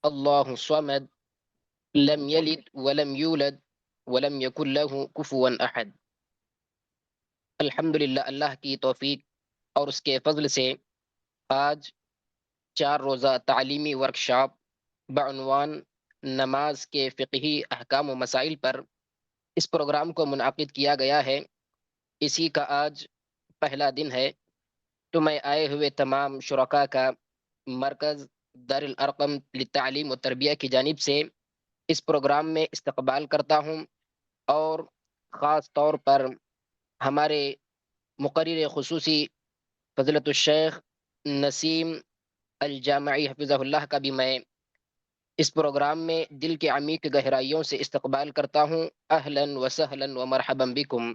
اللہ الصمد لم یلد ولم یولد ولم یکن لہ کفوا احد۔ الحمدللہ، اللہ کی توفیق اور اس کے فضل سے آج 4 روزہ تعلیمی ورکشاپ بعنوان نماز کے فقہی احکام و مسائل پر اس پروگرام کو منعقد کیا گیا ہے۔ اسی کا آج پہلا دن ہے، تو میں آئے ہوئے تمام شرکاء کا مرکز دار الارقم للتعلیم و تربیہ کی جانب سے اس پروگرام میں استقبال کرتا ہوں، اور خاص طور پر ہمارے مقرر خصوصی فضلت الشیخ نسیم الجامعی حفظہ اللہ کا بھی میں اس پروگرام میں دل کے عمیق گہرائیوں سے استقبال کرتا ہوں۔ اہلا و سہلا و مرحبا بکم۔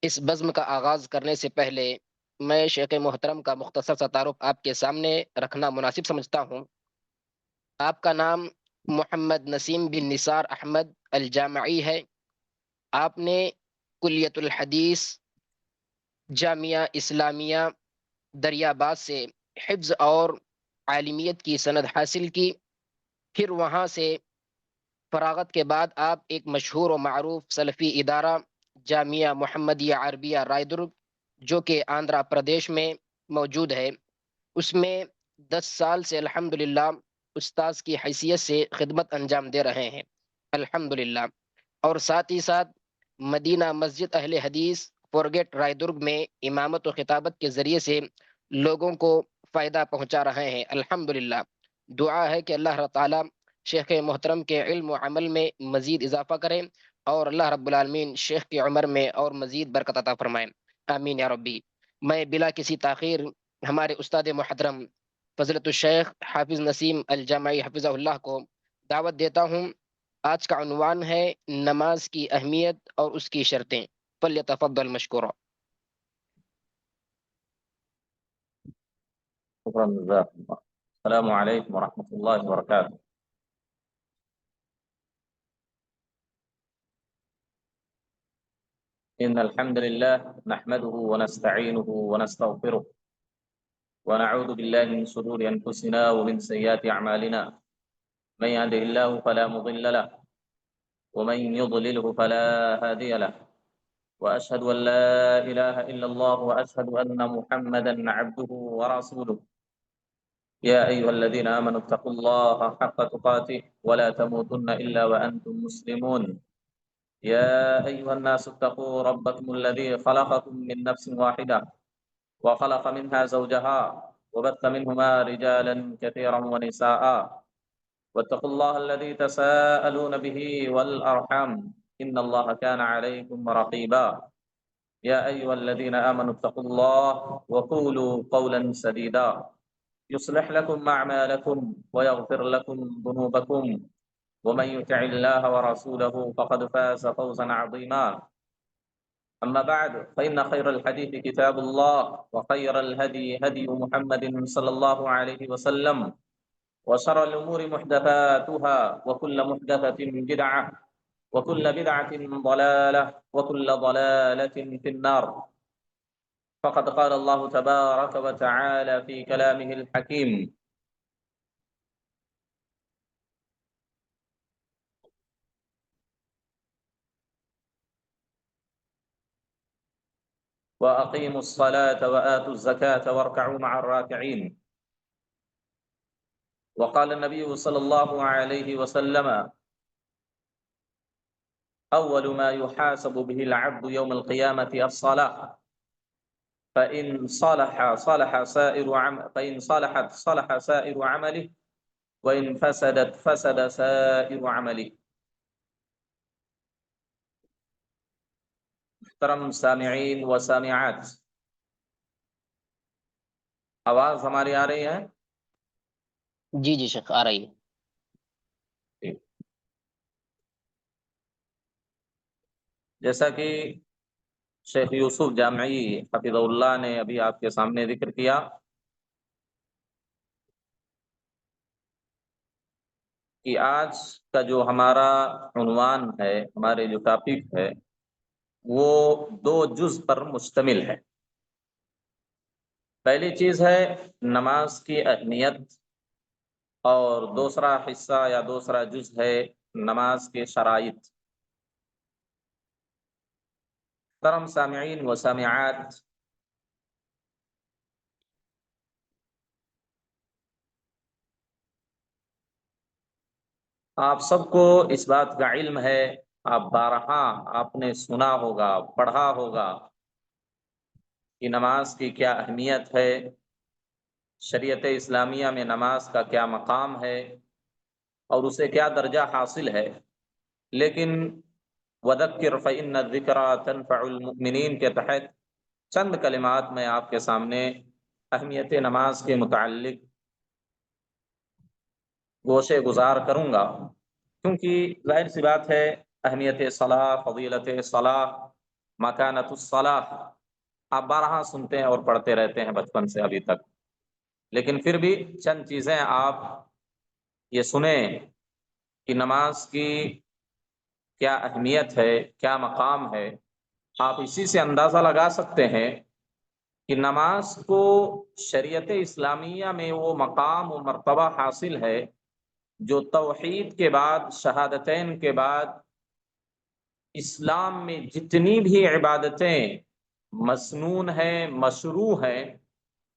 اس بزم کا آغاز کرنے سے پہلے میں شیخ محترم کا مختصر سا تعارف آپ کے سامنے رکھنا مناسب سمجھتا ہوں۔ آپ کا نام محمد نسیم بن نثار احمد الجامعی ہے۔ آپ نے کلیت الحدیث جامعہ اسلامیہ دریاباد سے حفظ اور عالمیت کی سند حاصل کی۔ پھر وہاں سے فراغت کے بعد آپ ایک مشہور و معروف سلفی ادارہ جامعہ محمدیہ عربیہ رائے درگ، جو کہ آندھرا پردیش میں موجود ہے، اس میں 10 سال سے الحمدللہ استاذ کی حیثیت سے خدمت انجام دے رہے ہیں، الحمدللہ۔ اور ساتھ ہی ساتھ مدینہ مسجد اہل حدیث فورگیٹ رائے درگ میں امامت و خطابت کے ذریعے سے لوگوں کو فائدہ پہنچا رہے ہیں، الحمدللہ۔ دعا ہے کہ اللہ تعالی شیخ محترم کے علم و عمل میں مزید اضافہ کریں، اور اللہ رب العالمین شیخ کی عمر میں اور مزید برکت عطا فرمائیں، آمین یا ربی۔ میں بلا کسی تاخیر ہمارے استاد محترم فضلت الشیخ حافظ نسیم الجامعی حفظہ اللہ کو دعوت دیتا ہوں۔ آج کا عنوان ہے نماز کی اہمیت اور اس کی شرطیں، فلیتفضل مشکورا۔ شكرا جزاكم الله. السلام عليكم ورحمة الله وبركاته. إن الحمد لله نحمده ونستعينه ونستغفره ونعوذ بالله من شرور أنفسنا ومن سيئات أعمالنا. من يهده الله فلا مضل له ومن يضلله فلا هادي له، وأشهد أن لا إله إلا الله وأشهد أن محمدا عبده ورسوله. يا أيها الذين آمنوا اتقوا الله حق تقاته ولا تموتن إلا وأنتم مسلمون. يا أيها الناس اتقوا ربكم الذي خلقكم من نفس واحدة وخلق منها زوجها وبث منهما رجالا كثيرا ونساء، واتقوا الله الذي تساءلون به والأرحام إن الله كان عليكم رقيبا. يا أيها الذين آمنوا اتقوا الله وقولوا قولا سديدا يصلح لكم أعمالكم ويغفر لكم ذنوبكم، ومن يطع الله ورسوله فقد فاز فوزا عظيما. أما بعد، فإن خير الحديث كتاب الله، وخير الهدي هدي محمد صلى الله عليه وسلم، وشر الأمور محدثاتها، وكل محدثة بدعة، وكل بدعة ضلالة، وكل ضلالة في النار. فقد قال الله تبارك وتعالى في كلامه الحكيم: وأقيموا الصلاة وآتوا الزكاة واركعوا مع الراكعين. وقال النبي صلى الله عليه وسلم: أول ما يحاسب به العبد يوم القيامة الصلاة، فإن صلحت صلح سائر عمله، وإن فسدت فسد سائر عمله. محترم سامعین و سامعات، آواز ہماری آ رہی ہے؟ جی جی شیخ، آ رہی ہے۔ جیسا کہ شیخ یوسف جامعی حفظہ اللہ نے ابھی آپ کے سامنے ذکر کیا کہ آج کا جو ہمارا عنوان ہے، ہمارے جو ٹاپک ہے، وہ 2 جز پر مشتمل ہے۔ پہلی چیز ہے نماز کی اہمیت اور دوسرا حصہ یا دوسرا جز ہے نماز کے شرائط۔ محترم سامعین و سامعات، آپ سب کو اس بات کا علم ہے، آپ بارہا آپ نے سنا ہوگا، پڑھا ہوگا کہ نماز کی کیا اہمیت ہے، شریعت اسلامیہ میں نماز کا کیا مقام ہے اور اسے کیا درجہ حاصل ہے۔ لیکن وَذَكِّرْ فَإِنَّ الذِّكْرَىٰ تَنفَعُ الْمُؤْمِنِينَ کے تحت چند کلمات میں آپ کے سامنے اہمیت نماز کے متعلق گوشے گزار کروں گا، کیونکہ ظاہر سی بات ہے اہمیت صلاح، فضیلت صلاح، مکانت الصلاح آپ بارہا سنتے ہیں اور پڑھتے رہتے ہیں بچپن سے ابھی تک، لیکن پھر بھی چند چیزیں آپ یہ سنیں کہ نماز کی کیا اہمیت ہے، کیا مقام ہے۔ آپ اسی سے اندازہ لگا سکتے ہیں کہ نماز کو شریعت اسلامیہ میں وہ مقام و مرتبہ حاصل ہے جو توحید کے بعد، شہادتین کے بعد اسلام میں جتنی بھی عبادتیں مسنون ہیں، مشروع ہیں،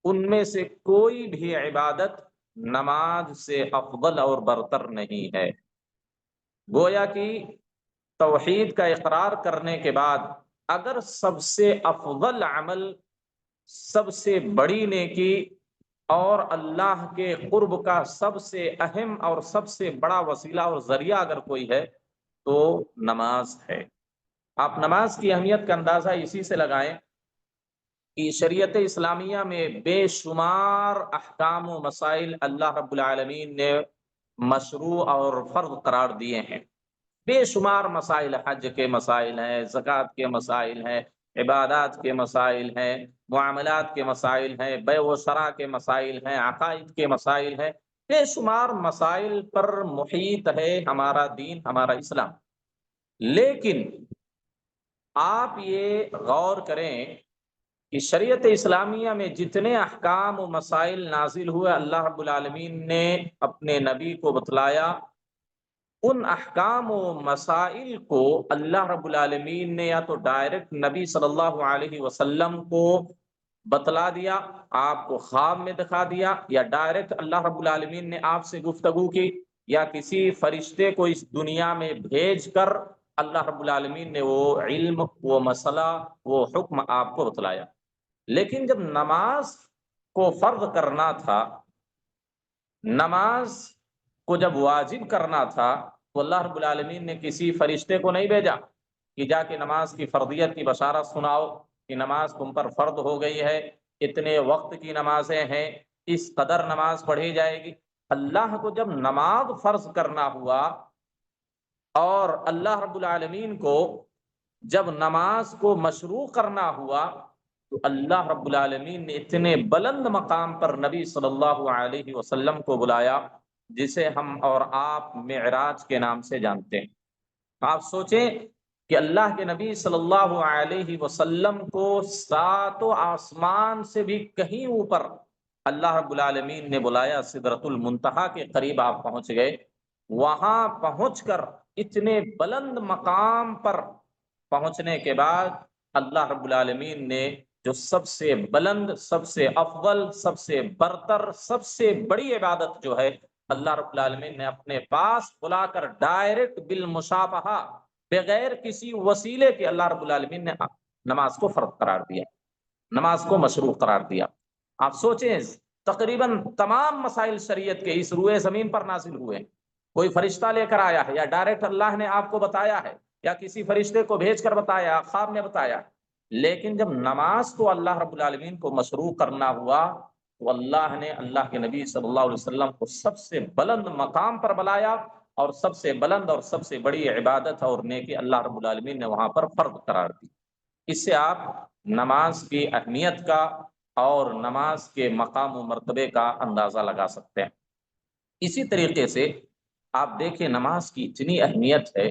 ان میں سے کوئی بھی عبادت نماز سے افضل اور برتر نہیں ہے۔ گویا کہ توحید کا اقرار کرنے کے بعد اگر سب سے افضل عمل، سب سے بڑی نیکی اور اللہ کے قرب کا سب سے اہم اور سب سے بڑا وسیلہ اور ذریعہ اگر کوئی ہے تو نماز ہے۔ آپ نماز کی اہمیت کا اندازہ اسی سے لگائیں کہ شریعت اسلامیہ میں بے شمار احکام و مسائل اللہ رب العالمین نے مشروع اور فرض قرار دیے ہیں۔ بے شمار مسائل، حج کے مسائل ہیں، زکوٰۃ کے مسائل ہیں، عبادات کے مسائل ہیں، معاملات کے مسائل ہیں، بیع و شراء کے مسائل ہیں، عقائد کے مسائل ہیں، بے شمار مسائل پر محیط ہے ہمارا دین، ہمارا اسلام۔ لیکن آپ یہ غور کریں کہ شریعت اسلامیہ میں جتنے احکام و مسائل نازل ہوئے، اللہ رب العالمین نے اپنے نبی کو بتلایا، ان احکام و مسائل کو اللہ رب العالمین نے یا تو ڈائریکٹ نبی صلی اللہ علیہ وسلم کو بتلا دیا، آپ کو خواب میں دکھا دیا، یا ڈائریکٹ اللہ رب العالمین نے آپ سے گفتگو کی، یا کسی فرشتے کو اس دنیا میں بھیج کر اللہ رب العالمین نے وہ علم، وہ مسئلہ، وہ حکم آپ کو بتلایا۔ لیکن جب نماز کو فرض کرنا تھا، نماز کو جب واجب کرنا تھا، تو اللہ رب العالمین نے کسی فرشتے کو نہیں بھیجا کہ جا کے نماز کی فرضیت کی بشارت سناؤ کہ نماز تم پر فرض ہو گئی ہے، اتنے وقت کی نمازیں ہیں، اس قدر نماز پڑھی جائے گی۔ اللہ کو جب نماز فرض کرنا ہوا اور اللہ رب العالمین کو جب نماز کو مشروع کرنا ہوا، تو اللہ رب العالمین نے اتنے بلند مقام پر نبی صلی اللہ علیہ وسلم کو بلایا جسے ہم اور آپ معراج کے نام سے جانتے ہیں۔ آپ سوچیں کہ اللہ کے نبی صلی اللہ علیہ وسلم کو ساتوں آسمان سے بھی کہیں اوپر اللہ رب العالمین نے بلایا، سدرۃ المنتہا کے قریب آپ پہنچ گئے۔ وہاں پہنچ کر اتنے بلند مقام پر پہنچنے کے بعد اللہ رب العالمین نے جو سب سے بلند، سب سے افضل، سب سے برتر، سب سے بڑی عبادت جو ہے، اللہ رب العالمین نے اپنے پاس بلا کر ڈائریکٹ بالمشافہہ، بغیر کسی وسیلے کے اللہ رب العالمین نے نماز کو فرض قرار دیا، نماز کو مشروع قرار دیا۔ آپ سوچیں تقریباً تمام مسائل شریعت کے اس روئے زمین پر نازل ہوئے، کوئی فرشتہ لے کر آیا ہے یا ڈائریکٹ اللہ نے آپ کو بتایا ہے یا کسی فرشتے کو بھیج کر بتایا، خواب میں بتایا، لیکن جب نماز کو اللہ رب العالمین کو مشروع کرنا ہوا تو اللہ نے اللہ کے نبی صلی اللہ علیہ وسلم کو سب سے بلند مقام پر بلایا، اور سب سے بلند اور سب سے بڑی عبادت اور نیکی اللہ رب العالمین نے وہاں پر فرض قرار دی۔ اس سے آپ نماز کی اہمیت کا اور نماز کے مقام و مرتبے کا اندازہ لگا سکتے ہیں۔ اسی طریقے سے آپ دیکھیں نماز کی اتنی اہمیت ہے،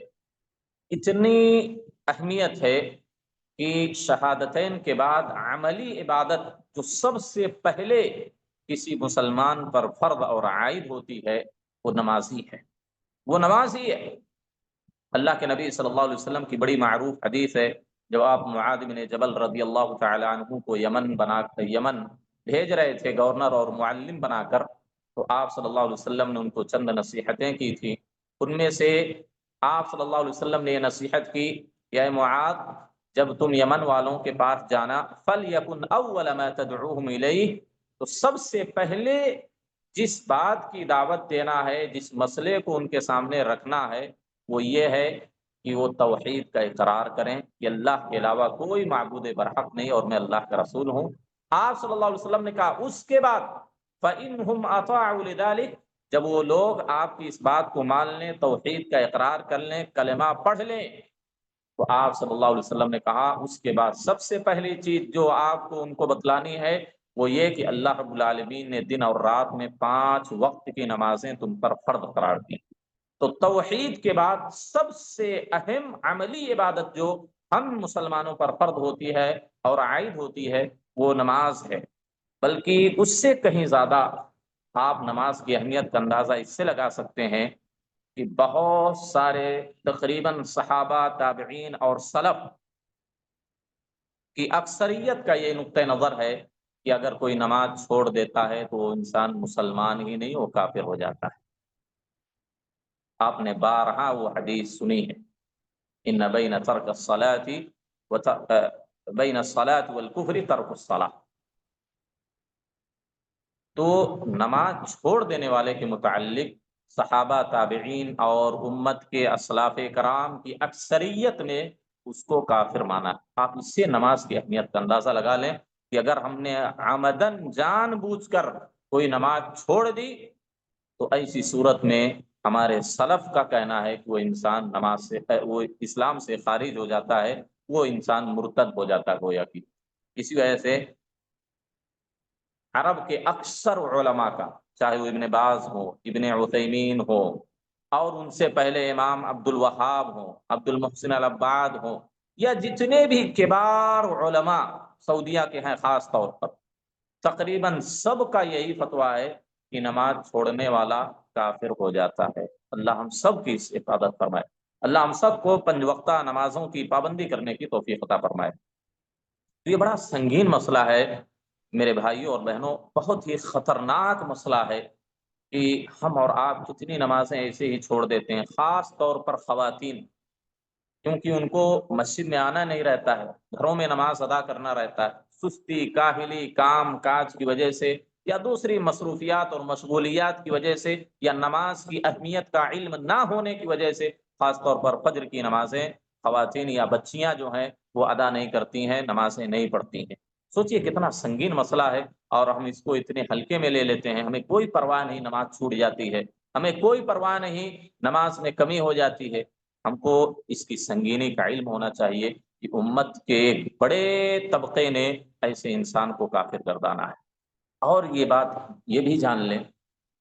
اتنی اہمیت ہے کہ شہادتین کے بعد عملی عبادت جو سب سے پہلے کسی مسلمان پر فرض اور عائد ہوتی ہے وہ نماز ہی ہے، وہ نماز ہی ہے۔ اللہ کے نبی صلی اللہ علیہ وسلم کی بڑی معروف حدیث ہے، جب آپ معاذ بن جبل رضی اللہ تعالی عنہ کو یمن بھیج رہے تھے گورنر اور معلم بنا کر، تو آپ صلی اللہ علیہ وسلم نے ان کو چند نصیحتیں کی تھی۔ ان میں سے آپ صلی اللہ علیہ وسلم نے یہ نصیحت کی، یا معاذ جب تم یمن والوں کے پاس جانا، فَلْيَكُنْ أَوَّلَ مَا تَدْعُوهُمْ إِلَيْهِ، تو سب سے پہلے جس بات کی دعوت دینا ہے، جس مسئلے کو ان کے سامنے رکھنا ہے، وہ یہ ہے کہ وہ توحید کا اقرار کریں کہ اللہ کے علاوہ کوئی معبود برحق نہیں اور میں اللہ کا رسول ہوں۔ آپ صلی اللہ علیہ وسلم نے کہا اس کے بعد فَإِنْهُمْ أَطَاعُوا لِذَلِكَ، جب وہ لوگ آپ کی اس بات کو مان لیں، توحید کا اقرار کر لیں، کلمہ پڑھ لیں، تو آپ صلی اللہ علیہ وسلم نے کہا اس کے بعد سب سے پہلی چیز جو آپ کو ان کو بتلانی ہے وہ یہ کہ اللہ رب العالمین نے دن اور رات میں 5 وقت کی نمازیں تم پر فرض قرار دی۔ تو توحید کے بعد سب سے اہم عملی عبادت جو ہم مسلمانوں پر فرض ہوتی ہے اور عائد ہوتی ہے وہ نماز ہے، بلکہ اس سے کہیں زیادہ آپ نماز کی اہمیت کا اندازہ اس سے لگا سکتے ہیں کہ بہت سارے تقریباً صحابہ، تابعین اور سلف کی اکثریت کا یہ نقطہ نظر ہے کہ اگر کوئی نماز چھوڑ دیتا ہے تو وہ انسان مسلمان ہی نہیں، وہ کافر ہو جاتا ہے۔ آپ نے بارہا وہ حدیث سنی ہے، ان بین ترک الصلاۃ بین الصلاۃ والکفر ترک الصلاۃ، تو نماز چھوڑ دینے والے کے متعلق صحابہ، تابعین اور امت کے اسلاف کرام کی اکثریت نے اس کو کافر مانا۔ آپ اس سے نماز کی اہمیت کا اندازہ لگا لیں کہ اگر ہم نے عمدن جان بوجھ کر کوئی نماز چھوڑ دی تو ایسی صورت میں ہمارے سلف کا کہنا ہے کہ وہ انسان نماز سے، وہ اسلام سے خارج ہو جاتا ہے، وہ انسان مرتد ہو جاتا ہے گویا کی۔ اسی وجہ سے عرب کے اکثر علماء کا، چاہے وہ ابن باز ہو، ابن عثیمین ہو، اور ان سے پہلے امام عبد الوہاب ہو، عبد المحسن العباد ہو، یا جتنے بھی کبار علماء سعودیہ کے ہیں خاص طور پر، تقریباً سب کا یہی فتویٰ ہے کہ نماز چھوڑنے والا کافر ہو جاتا ہے۔ اللہ ہم سب کی اس حفاظت فرمائے، اللہ ہم سب کو 5 وقتہ نمازوں کی پابندی کرنے کی توفیق عطا فرمائے۔ تو یہ بڑا سنگین مسئلہ ہے میرے بھائیوں اور بہنوں، بہت ہی خطرناک مسئلہ ہے کہ ہم اور آپ کتنی نمازیں ایسے ہی چھوڑ دیتے ہیں، خاص طور پر خواتین، کیونکہ ان کو مسجد میں آنا نہیں رہتا ہے، گھروں میں نماز ادا کرنا رہتا ہے، سستی، کاہلی، کام کاج کی وجہ سے یا دوسری مصروفیات اور مشغولیات کی وجہ سے یا نماز کی اہمیت کا علم نہ ہونے کی وجہ سے خاص طور پر فجر کی نمازیں خواتین یا بچیاں جو ہیں وہ ادا نہیں کرتی ہیں، نمازیں نہیں پڑھتی ہیں۔ سوچئے کتنا سنگین مسئلہ ہے اور ہم اس کو اتنے ہلکے میں لے لیتے ہیں، ہمیں کوئی پرواہ نہیں نماز چھوٹ جاتی ہے، ہمیں کوئی پرواہ نہیں نماز میں کمی ہو جاتی ہے۔ ہم کو اس کی سنگینی کا علم ہونا چاہیے کہ امت کے ایک بڑے طبقے نے ایسے انسان کو کافر گردانا ہے۔ اور یہ بات یہ بھی جان لیں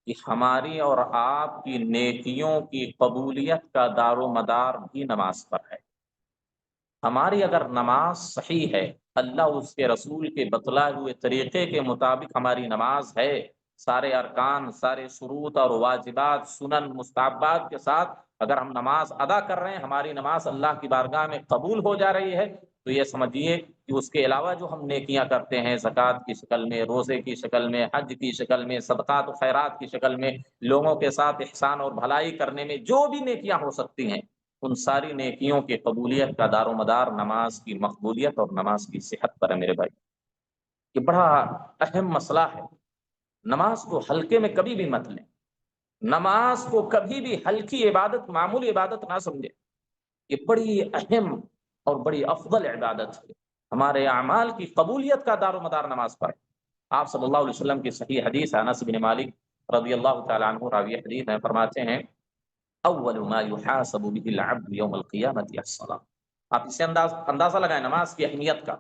کہ ہماری اور آپ کی نیکیوں کی قبولیت کا دار و مدار بھی نماز پر ہے۔ ہماری اگر نماز صحیح ہے، اللہ اس کے رسول کے بتلائے ہوئے طریقے کے مطابق ہماری نماز ہے، سارے ارکان، سارے شروط اور واجبات، سنن، مستحبات کے ساتھ اگر ہم نماز ادا کر رہے ہیں، ہماری نماز اللہ کی بارگاہ میں قبول ہو جا رہی ہے، تو یہ سمجھیے کہ اس کے علاوہ جو ہم نیکیاں کرتے ہیں، زکوٰۃ کی شکل میں، روزے کی شکل میں، حج کی شکل میں، صدقات و خیرات کی شکل میں، لوگوں کے ساتھ احسان اور بھلائی کرنے میں جو بھی نیکیاں ہو سکتی ہیں، ان ساری نیکیوں کی قبولیت کا دار و مدار نماز کی مقبولیت اور نماز کی صحت پر ہے میرے بھائی۔ یہ بڑا اہم مسئلہ ہے، نماز کو ہلکے میں کبھی بھی مت لیں، نماز کو کبھی بھی ہلکی عبادت، معمولی عبادت نہ سمجھیں، یہ بڑی اہم اور بڑی افضل عبادت ہے، ہمارے اعمال کی قبولیت کا دار و مدار نماز پر ہے۔ آپ صلی اللہ علیہ وسلم کی صحیح حدیث انس بن مالک رضی اللہ تعالی عنہ راوی حدیث میں فرماتے ہیں اول ما يحاسب به العبد يوم القیامت الصلاۃ۔ آپ اس سے اندازہ لگائیں نماز کی اہمیت کا۔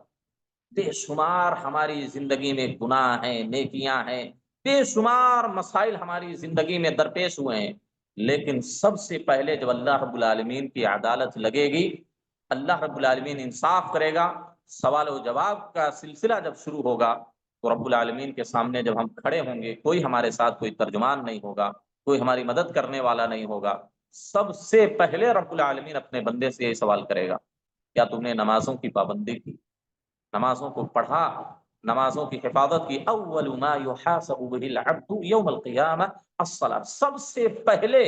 بے شمار ہماری زندگی میں گناہ ہیں، نیکیاں ہیں، بے شمار مسائل ہماری زندگی میں درپیش ہوئے ہیں، لیکن سب سے پہلے جب اللہ رب العالمین کی عدالت لگے گی، اللہ رب العالمین انصاف کرے گا، سوال و جواب کا سلسلہ جب شروع ہوگا، تو رب العالمین کے سامنے جب ہم کھڑے ہوں گے، کوئی ہمارے ساتھ کوئی ترجمان نہیں ہوگا، کوئی ہماری مدد کرنے والا نہیں ہوگا، سب سے پہلے رب العالمین اپنے بندے سے یہی سوال کرے گا، کیا تم نے نمازوں کی پابندی کی، نمازوں کو پڑھا، نمازوں کی حفاظت کی؟ اول ما یحاسب به العبد یوم القیامہ الصلاۃ، سب سے پہلے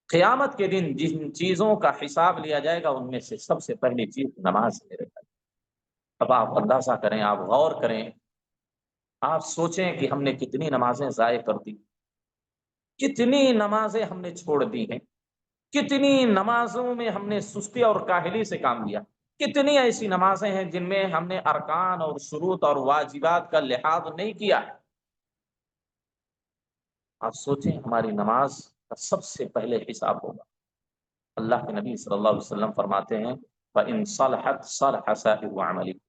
قیامت کے دن جن چیزوں کا حساب لیا جائے گا ان میں سے سب سے پہلی چیز نماز ہے میرے بھائی۔ اب آپ اندازہ کریں، آپ غور کریں، آپ سوچیں کہ ہم نے کتنی نمازیں ضائع کر دی، کتنی نمازیں ہم نے چھوڑ دی ہیں، کتنی نمازوں میں ہم نے سستی اور کاہلی سے کام لیا، کتنی ایسی نمازیں ہیں جن میں ہم نے ارکان اور شروط اور واجبات کا لحاظ نہیں کیا۔ آپ سوچیں، ہماری نماز کا سب سے پہلے حساب ہوگا۔ اللہ کے نبی صلی اللہ علیہ وسلم فرماتے ہیں فَإِن صَلَحَتْ صَلَحَ سَائِرُ عَمَلِكَ،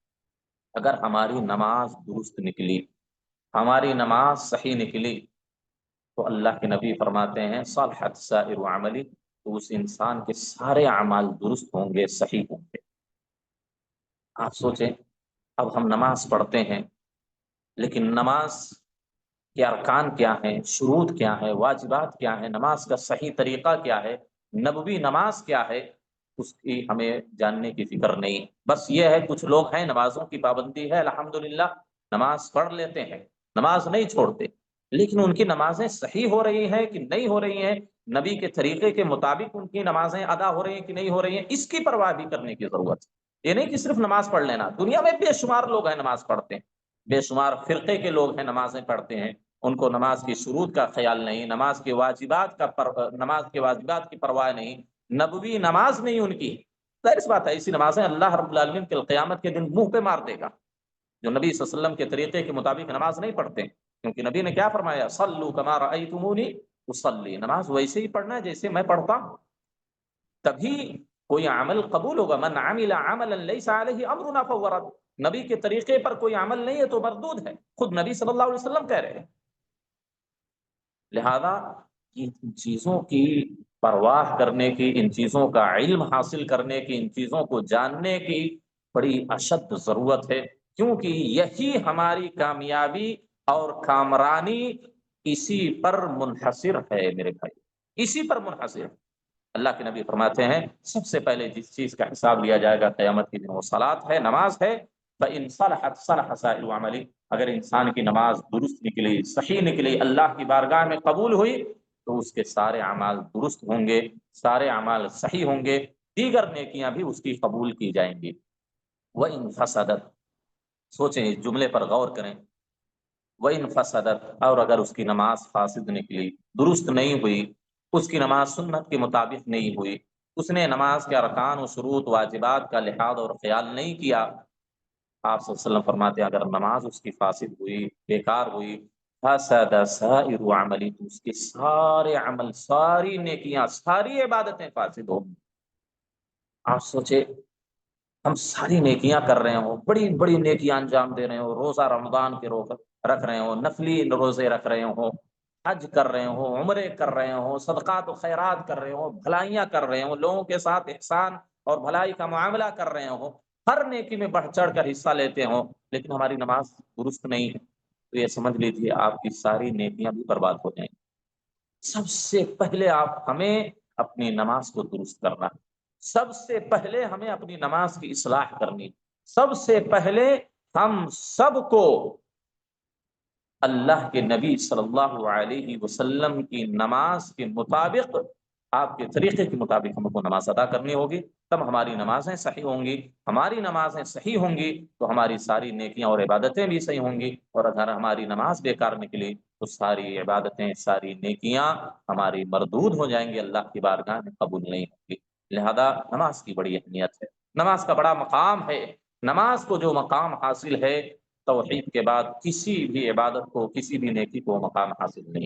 اگر ہماری نماز درست نکلی، ہماری نماز صحیح نکلی، تو اللہ کے نبی فرماتے ہیں صَلَحَتْ سَائِرُ عَمَلِكَ، تو اس انسان کے سارے اعمال درست ہوں گے، صحیح ہوں گے۔ آپ سوچیں، اب ہم نماز پڑھتے ہیں، لیکن نماز کے ارکان کیا ہیں، شروط کیا ہیں، واجبات کیا ہیں، نماز کا صحیح طریقہ کیا ہے، نبوی نماز کیا ہے، اس کی ہمیں جاننے کی فکر نہیں۔ بس یہ ہے کچھ لوگ ہیں نمازوں کی پابندی ہے، الحمدللہ نماز پڑھ لیتے ہیں، نماز نہیں چھوڑتے، لیکن ان کی نمازیں صحیح ہو رہی ہیں کہ نہیں ہو رہی ہیں، نبی کے طریقے کے مطابق ان کی نمازیں ادا ہو رہی ہیں کہ نہیں ہو رہی ہیں، اس کی پرواہ بھی کرنے کی ضرورت ہے۔ یہ نہیں کہ صرف نماز پڑھ لینا، دنیا میں بے شمار لوگ ہیں نماز پڑھتے ہیں، بے شمار فرقے کے لوگ ہیں نمازیں پڑھتے ہیں، ان کو نماز کی شروط کا خیال نہیں، نماز کے واجبات کی پرواہ نہیں، نبوی نماز نہیں ان کی۔ ظاہر سی بات ہے، ایسی نمازیں اللہ رب العالمین کے قیامت کے دن منہ پہ مار دے گا، جو نبی صلی اللہ علیہ وسلم کے طریقے کے مطابق نماز نہیں پڑھتے، کیونکہ نبی نے کیا فرمایا، صلو کما رأیتمونی اصلی، نماز ویسے ہی پڑھنا ہے جیسے میں پڑھتا ہوں، تبھی کوئی عمل قبول ہوگا۔ من عمل عملا لیس علیہ امرنا فہو رد، نبی کے طریقے پر کوئی عمل نہیں ہے تو مردود ہے، خود نبی صلی اللہ علیہ وسلم کہہ رہے ہیں۔ لہذا ان چیزوں کی پرواہ کرنے کی، ان چیزوں کا علم حاصل کرنے کی، ان چیزوں کو جاننے کی بڑی اشد ضرورت ہے، کیونکہ یہی ہماری کامیابی اور کامرانی اسی پر منحصر ہے میرے بھائی، اسی پر منحصر ہے۔ اللہ کے نبی فرماتے ہیں سب سے پہلے جس چیز کا حساب لیا جائے گا قیامت کے دن وہ صلاۃ ہے، نماز ہے۔ فَإِن صَلَحَتْ صَلَحَ سَائِرُ عَمَلِكَ، اگر انسان کی نماز درست نکلی، صحیح نکلی، اللہ کی بارگاہ میں قبول ہوئی، تو اس کے سارے اعمال درست ہوں گے، سارے اعمال صحیح ہوں گے، دیگر نیکیاں بھی اس کی قبول کی جائیں گی۔ وَإِن فَسَدَتْ، سوچیں اس جملے پر غور کریں، وَإِن فَسَدَتْ، اور اگر اس کی نماز فاسد نکلی، درست نہیں ہوئی، اس کی نماز سنت کے مطابق نہیں ہوئی، اس نے نماز کے ارکان و شروط واجبات کا لحاظ اور خیال نہیں کیا، آپ صلی اللہ علیہ وسلم فرماتے ہیں اگر نماز اس کی فاسد ہوئی، بیکار ہوئی، فسد سائر عملی، تو اس کے سارے عمل، ساری نیکیاں، ساری عبادتیں فاسد ہوں۔ آپ سوچے، ہم ساری نیکیاں کر رہے ہوں، بڑی بڑی نیکیاں انجام دے رہے ہوں، روزہ رمضان کے رکھ رہے ہوں، نفلی روزے رکھ رہے ہوں، حج کر رہے ہوں، عمرے کر رہے ہوں، صدقات و خیرات کر رہے ہوں، بھلائیاں کر رہے ہوں، لوگوں کے ساتھ احسان اور بھلائی کا معاملہ کر رہے ہوں، ہر نیکی میں بڑھ چڑھ کر حصہ لیتے ہوں، لیکن ہماری نماز درست نہیں ہے، تو یہ سمجھ لیجیے آپ کی ساری نیکیاں بھی برباد ہو جائیں گی۔ سب سے پہلے ہمیں اپنی نماز کو درست کرنا، سب سے پہلے ہمیں اپنی نماز کی اصلاح کرنی، سب سے پہلے ہم سب کو اللہ کے نبی صلی اللہ علیہ وسلم کی نماز کے مطابق، آپ کے طریقے کے مطابق ہم کو نماز ادا کرنی ہوگی، تب ہماری نمازیں صحیح ہوں گی، ہماری نمازیں صحیح ہوں گی تو ہماری ساری نیکیاں اور عبادتیں بھی صحیح ہوں گی، اور اگر ہماری نماز بیکار نکلی تو ساری عبادتیں، ساری نیکیاں ہماری مردود ہو جائیں گی، اللہ کی بارگاہ میں قبول نہیں ہوں گی۔ لہذا نماز کی بڑی اہمیت ہے، نماز کا بڑا مقام ہے، نماز کو جو مقام حاصل ہے، توحید کے بعد کسی بھی عبادت کو، کسی بھی نیکی کو مقام حاصل نہیں،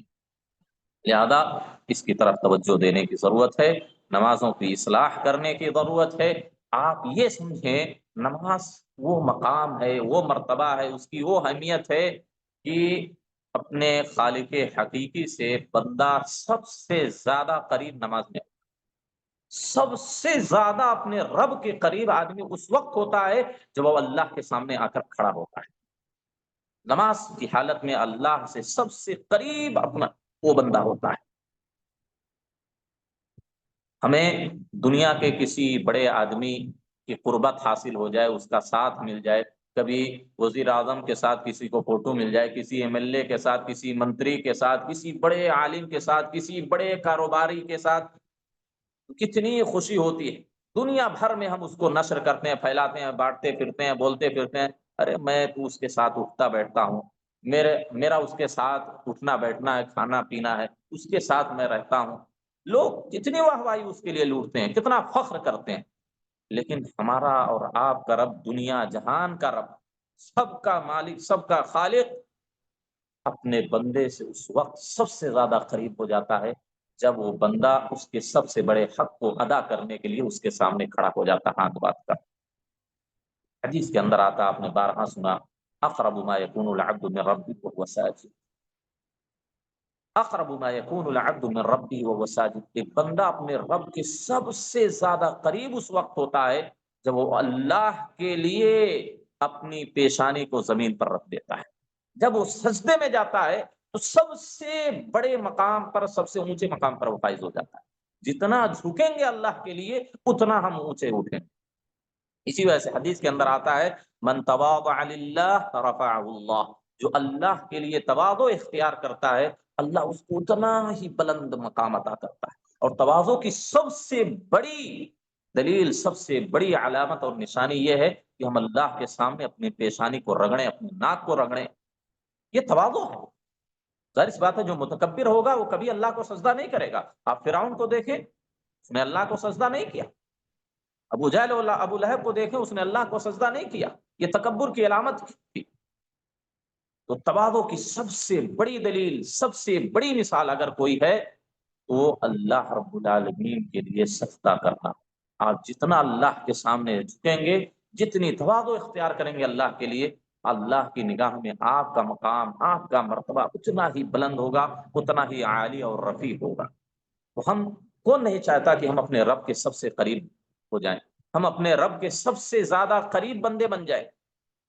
لہذا اس کی طرف توجہ دینے کی ضرورت ہے، نمازوں کی اصلاح کرنے کی ضرورت ہے۔ آپ یہ سمجھیں نماز وہ مقام ہے، وہ مرتبہ ہے، اس کی وہ اہمیت ہے کہ اپنے خالق حقیقی سے بندہ سب سے زیادہ قریب نماز میں، سب سے زیادہ اپنے رب کے قریب آدمی اس وقت ہوتا ہے جب وہ اللہ کے سامنے آ کر کھڑا ہوتا ہے۔ نماز کی حالت میں اللہ سے سب سے قریب اپنا وہ بندہ ہوتا ہے۔ ہمیں دنیا کے کسی بڑے آدمی کی قربت حاصل ہو جائے، اس کا ساتھ مل جائے، کبھی وزیر اعظم کے ساتھ کسی کو فوٹو مل جائے، کسی ایم ایل اے کے ساتھ، کسی منتری کے ساتھ، کسی بڑے عالم کے ساتھ، کسی بڑے کاروباری کے ساتھ، کتنی خوشی ہوتی ہے۔ دنیا بھر میں ہم اس کو نشر کرتے ہیں، پھیلاتے ہیں، بانٹتے پھرتے ہیں، بولتے پھرتے ہیں، ارے میں تو اس کے ساتھ اٹھتا بیٹھتا ہوں، میرا اس کے ساتھ اٹھنا بیٹھنا ہے، کھانا پینا ہے، اس کے ساتھ میں رہتا ہوں۔ لوگ کتنی واہوائی اس کے لیے لوٹتے ہیں، کتنا فخر کرتے ہیں، لیکن ہمارا اور آپ کا رب، دنیا جہان کا رب، سب کا مالک، سب کا خالق، اپنے بندے سے اس وقت سب سے زیادہ قریب ہو جاتا ہے جب وہ بندہ اس کے سب سے بڑے حق کو ادا کرنے کے لیے اس کے سامنے کھڑا ہو جاتا ہے، ہاتھ بات کا۔ حدیث کے اندر آتا، آپ نے بارہا سنا، اقرب ما یکون العبد من ربه وهو ساجد، اقرب ما یکون العبد من ربه وهو ساجد، ایک بندہ اپنے رب کے سب سے زیادہ قریب اس وقت ہوتا ہے جب وہ اللہ کے لیے اپنی پیشانی کو زمین پر رکھ دیتا ہے، جب وہ سجدے میں جاتا ہے تو سب سے بڑے مقام پر، سب سے اونچے مقام پر وہ فائز ہو جاتا ہے۔ جتنا جھکیں گے اللہ کے لیے اتنا ہم اونچے اٹھیں۔ اسی وجہ سے حدیث کے اندر آتا ہے، من تواضع للہ رفعہ اللہ، جو اللہ کے لیے تواضع اختیار کرتا ہے اللہ اس کو اتنا ہی بلند مقام عطا کرتا ہے۔ اور تواضع کی سب سے بڑی دلیل، سب سے بڑی علامت اور نشانی یہ ہے کہ ہم اللہ کے سامنے اپنی پیشانی کو رگڑیں، اپنی ناک کو رگڑیں، یہ تواضع ہے۔ ظاہر سی بات ہے جو متکبر ہوگا وہ کبھی اللہ کو سجدہ نہیں کرے گا۔ آپ فرعون کو دیکھیں، اس نے اللہ کو سجدہ نہیں کیا۔ ابو جہل اور ابو لہب کو دیکھیں، اس نے اللہ کو سجدہ نہیں کیا، یہ تکبر کی علامت تھی۔ تو تواضع کی سب سے بڑی دلیل، سب سے بڑی مثال اگر کوئی ہے تو وہ اللہ رب العالمین کے لیے سجدہ کرنا۔ آپ جتنا اللہ کے سامنے جھکیں گے، جتنی تواضع اختیار کریں گے اللہ کے لیے، اللہ کی نگاہ میں آپ کا مقام، آپ کا مرتبہ اتنا ہی بلند ہوگا، اتنا ہی عالی اور رفیع ہوگا۔ تو ہم، کون نہیں چاہتا کہ ہم اپنے رب کے سب سے قریب ہو جائیں، ہم اپنے رب کے سب سے زیادہ قریب بندے بن جائیں،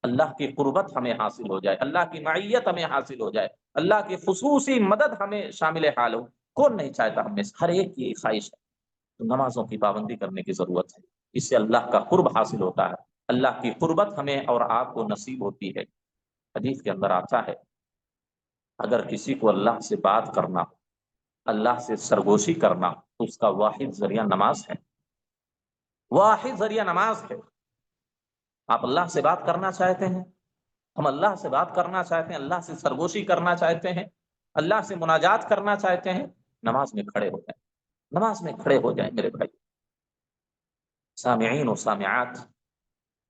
اللہ کی قربت ہمیں حاصل ہو جائے، اللہ کی معیت ہمیں حاصل ہو جائے، اللہ کی خصوصی مدد ہمیں شامل حال ہو۔ کون نہیں چاہتا؟ ہم میں سے ہر ایک کی خواہش ہے۔ تو نمازوں کی پابندی کرنے کی ضرورت ہے، اس سے اللہ کا قرب حاصل ہوتا ہے، اللہ کی قربت ہمیں اور آپ کو نصیب ہوتی ہے۔ حدیث کے اندر آتا ہے، اگر کسی کو اللہ سے بات کرنا، اللہ سے سرگوشی کرنا، تو اس کا واحد ذریعہ نماز ہے، واحد ذریعہ نماز ہے۔ آپ اللہ سے بات کرنا چاہتے ہیں، ہم اللہ سے بات کرنا چاہتے ہیں، اللہ سے سرگوشی کرنا چاہتے ہیں، اللہ سے مناجات کرنا چاہتے ہیں، نماز میں کھڑے ہو جائیں، نماز میں کھڑے ہو جائیں میرے بھائی۔ سامعین و سامعات،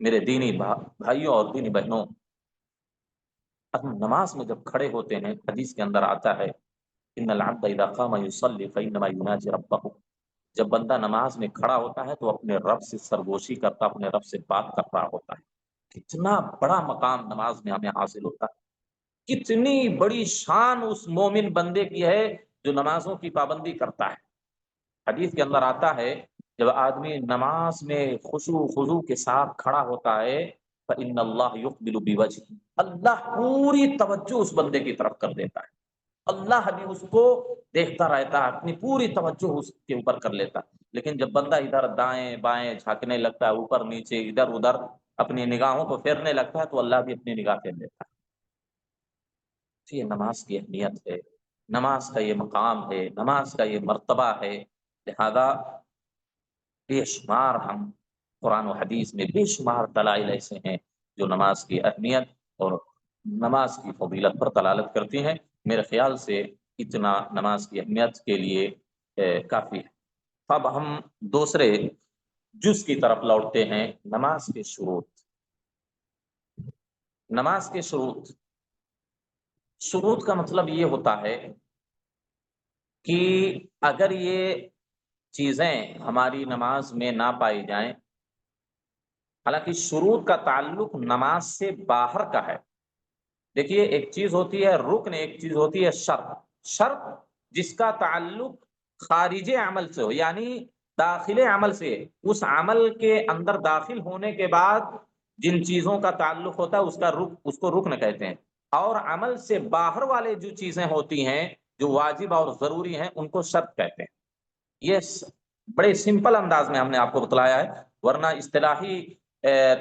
میرے دینی بھائیوں اور دینی بہنوں، ہم نماز میں جب کھڑے ہوتے ہیں، حدیث کے اندر آتا ہے، ان العبد اذا قام يصلي فانما يناجي ربه، جب بندہ نماز میں کھڑا ہوتا ہے تو اپنے رب سے سرگوشی کرتا، اپنے رب سے بات کر رہا ہوتا ہے۔ کتنا بڑا مقام نماز میں ہمیں حاصل ہوتا ہے، کتنی بڑی شان اس مومن بندے کی ہے جو نمازوں کی پابندی کرتا ہے۔ حدیث کے اندر آتا ہے، جب آدمی نماز میں خشوع خضوع کے ساتھ کھڑا ہوتا ہے، فإن اللہ يقبل بوجهه، اللہ پوری توجہ اس بندے کی طرف کر دیتا ہے، اللہ بھی اس کو دیکھتا رہتا ہے، اپنی پوری توجہ اس کے اوپر کر لیتا ہے۔ لیکن جب بندہ ادھر دائیں بائیں جھانکنے لگتا ہے، اوپر نیچے ادھر ادھر اپنی نگاہوں کو پھیرنے لگتا ہے، تو اللہ بھی اپنی نگاہ پھیر لیتا ہے۔ تو یہ نماز کی اہمیت ہے، نماز کا یہ مقام ہے، نماز کا یہ مرتبہ ہے۔ لہذا بے شمار ہم قرآن و حدیث میں بے شمار دلائل ایسے ہیں جو نماز کی اہمیت اور نماز کی فضیلت پر دلالت کرتی ہیں۔ میرے خیال سے اتنا نماز کی اہمیت کے لیے کافی ہے۔ اب ہم دوسرے جز کی طرف لوٹتے ہیں، نماز کے شروط۔ نماز کے شروط، شروط کا مطلب یہ ہوتا ہے کہ اگر یہ چیزیں ہماری نماز میں نہ پائی جائیں، حالانکہ شروط کا تعلق نماز سے باہر کا ہے۔ دیکھیے، ایک چیز ہوتی ہے رکن، ایک چیز ہوتی ہے شرط۔ شرط جس کا تعلق خارج عمل سے ہو، یعنی داخل عمل سے، اس عمل کے اندر داخل ہونے کے بعد جن چیزوں کا تعلق ہوتا ہے اس کو رکن کہتے ہیں۔ اور عمل سے باہر والے جو چیزیں ہوتی ہیں جو واجب اور ضروری ہیں ان کو شرط کہتے ہیں۔ یہ بڑے سمپل انداز میں ہم نے آپ کو بتلایا ہے، ورنہ اصطلاحی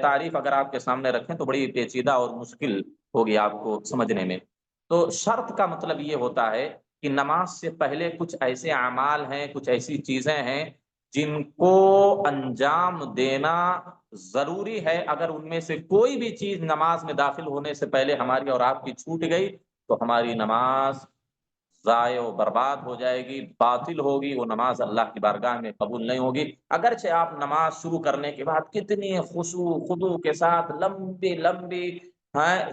تعریف اگر آپ کے سامنے رکھیں تو بڑی پیچیدہ اور مشکل ہوگی آپ کو سمجھنے میں۔ تو شرط کا مطلب یہ ہوتا ہے کہ نماز سے پہلے کچھ ایسے اعمال ہیں، کچھ ایسی چیزیں ہیں جن کو انجام دینا ضروری ہے۔ اگر ان میں سے کوئی بھی چیز نماز میں داخل ہونے سے پہلے ہماری اور آپ کی چھوٹ گئی تو ہماری نماز ضائع و برباد ہو جائے گی، باطل ہوگی، وہ نماز اللہ کی بارگاہ میں قبول نہیں ہوگی۔ اگرچہ آپ نماز شروع کرنے کے بعد کتنی خشوع خضوع کے ساتھ لمبی لمبی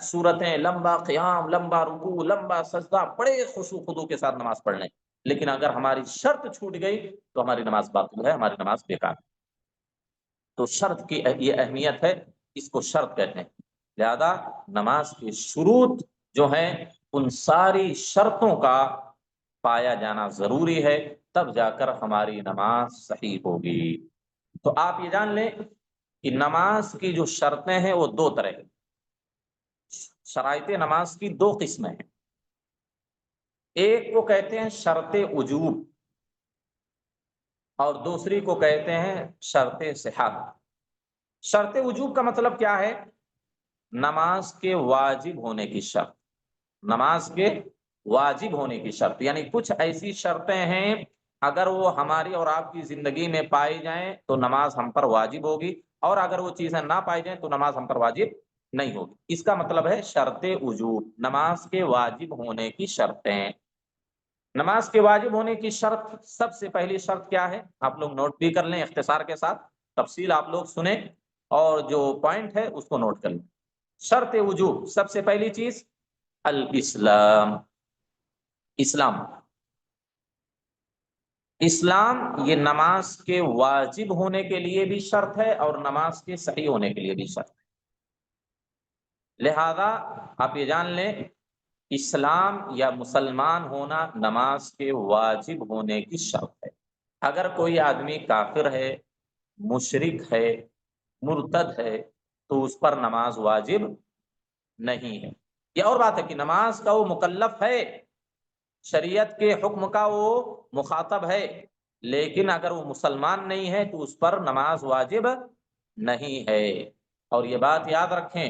سورتیں، لمبا قیام، لمبا رکوع، لمبا سجدہ، بڑے خشوع خضوع کے ساتھ نماز پڑھ لیں، لیکن اگر ہماری شرط چھوٹ گئی تو ہماری نماز باطل ہے، ہماری نماز بیکار ہے۔ تو شرط کی یہ اہمیت ہے، اس کو شرط کہتے ہیں۔ لہذا نماز کے شروط جو ہیں ان ساری شرطوں کا پایا جانا ضروری ہے، تب جا کر ہماری نماز صحیح ہوگی۔ تو آپ یہ جان لیں کہ نماز کی جو شرطیں ہیں وہ دو طرح کی، شرائط نماز کی دو قسمیں ہیں۔ ایک کو کہتے ہیں شرط وجوب اور دوسری کو کہتے ہیں شرط صحت۔ شرط وجوب کا مطلب کیا ہے؟ نماز کے واجب ہونے کی شرط، نماز کے واجب ہونے کی شرط، یعنی کچھ ایسی شرطیں ہیں اگر وہ ہماری اور آپ کی زندگی میں پائی جائیں تو نماز ہم پر واجب ہوگی، اور اگر وہ چیزیں نہ پائی جائیں تو نماز ہم پر واجب نہیں ہوگی۔ اس کا مطلب ہے شرط وجوب، نماز کے واجب ہونے کی شرطیں۔ نماز کے واجب ہونے کی شرط، سب سے پہلی شرط کیا ہے؟ آپ لوگ نوٹ بھی کر لیں اختصار کے ساتھ، تفصیل آپ لوگ سنیں اور جو پوائنٹ ہے اس کو نوٹ کر لیں۔ شرط وجوب، سب سے پہلی چیز الاسلام، اسلام۔ اسلام یہ نماز کے واجب ہونے کے لیے بھی شرط ہے اور نماز کے صحیح ہونے کے لیے بھی شرط ہے۔ لہذا آپ یہ جان لیں اسلام یا مسلمان ہونا نماز کے واجب ہونے کی شرط ہے۔ اگر کوئی آدمی کافر ہے، مشرک ہے، مرتد ہے تو اس پر نماز واجب نہیں ہے۔ یہ اور بات ہے کہ نماز کا وہ مکلف ہے، شریعت کے حکم کا وہ مخاطب ہے، لیکن اگر وہ مسلمان نہیں ہے تو اس پر نماز واجب نہیں ہے۔ اور یہ بات یاد رکھیں